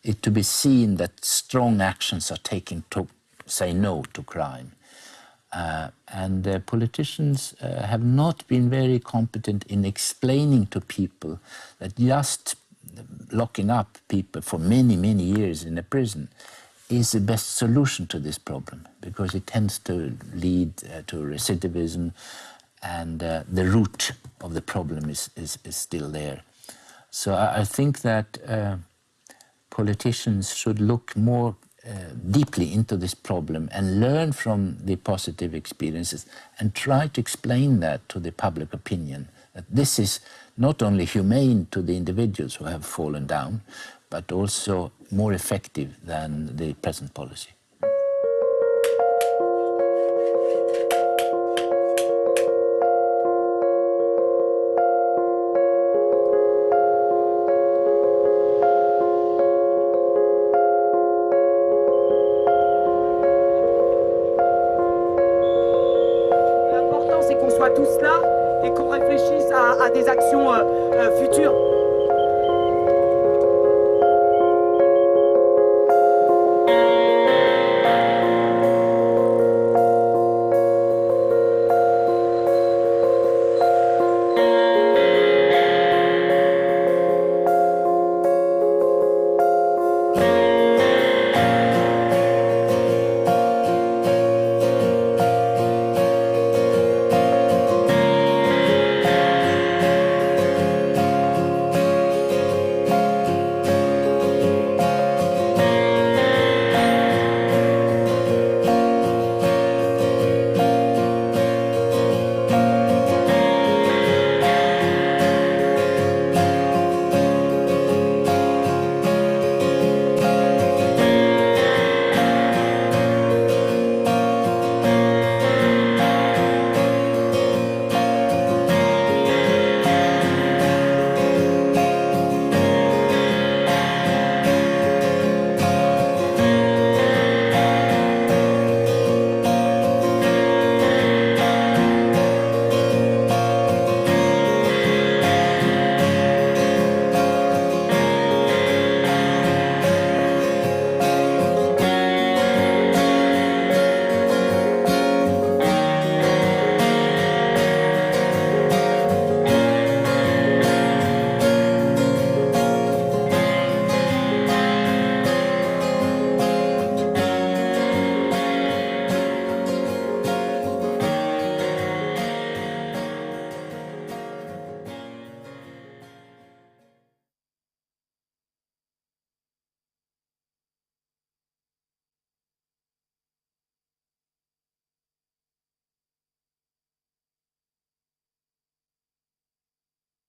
Speaker 3: it to be seen that strong actions are taken to say no to crime. Politicians have not been very competent in explaining to people that just locking up people for many, many years in a prison is the best solution to this problem, because it tends to lead to recidivism, and the root of the problem is still there. So I think that politicians should look more deeply into this problem and learn from the positive experiences and try to explain that to the public opinion, that this is not only humane to the individuals who have fallen down, but also more effective than the present policy.
Speaker 10: L'important, c'est qu'on soit tous là et qu'on réfléchisse à des actions futures.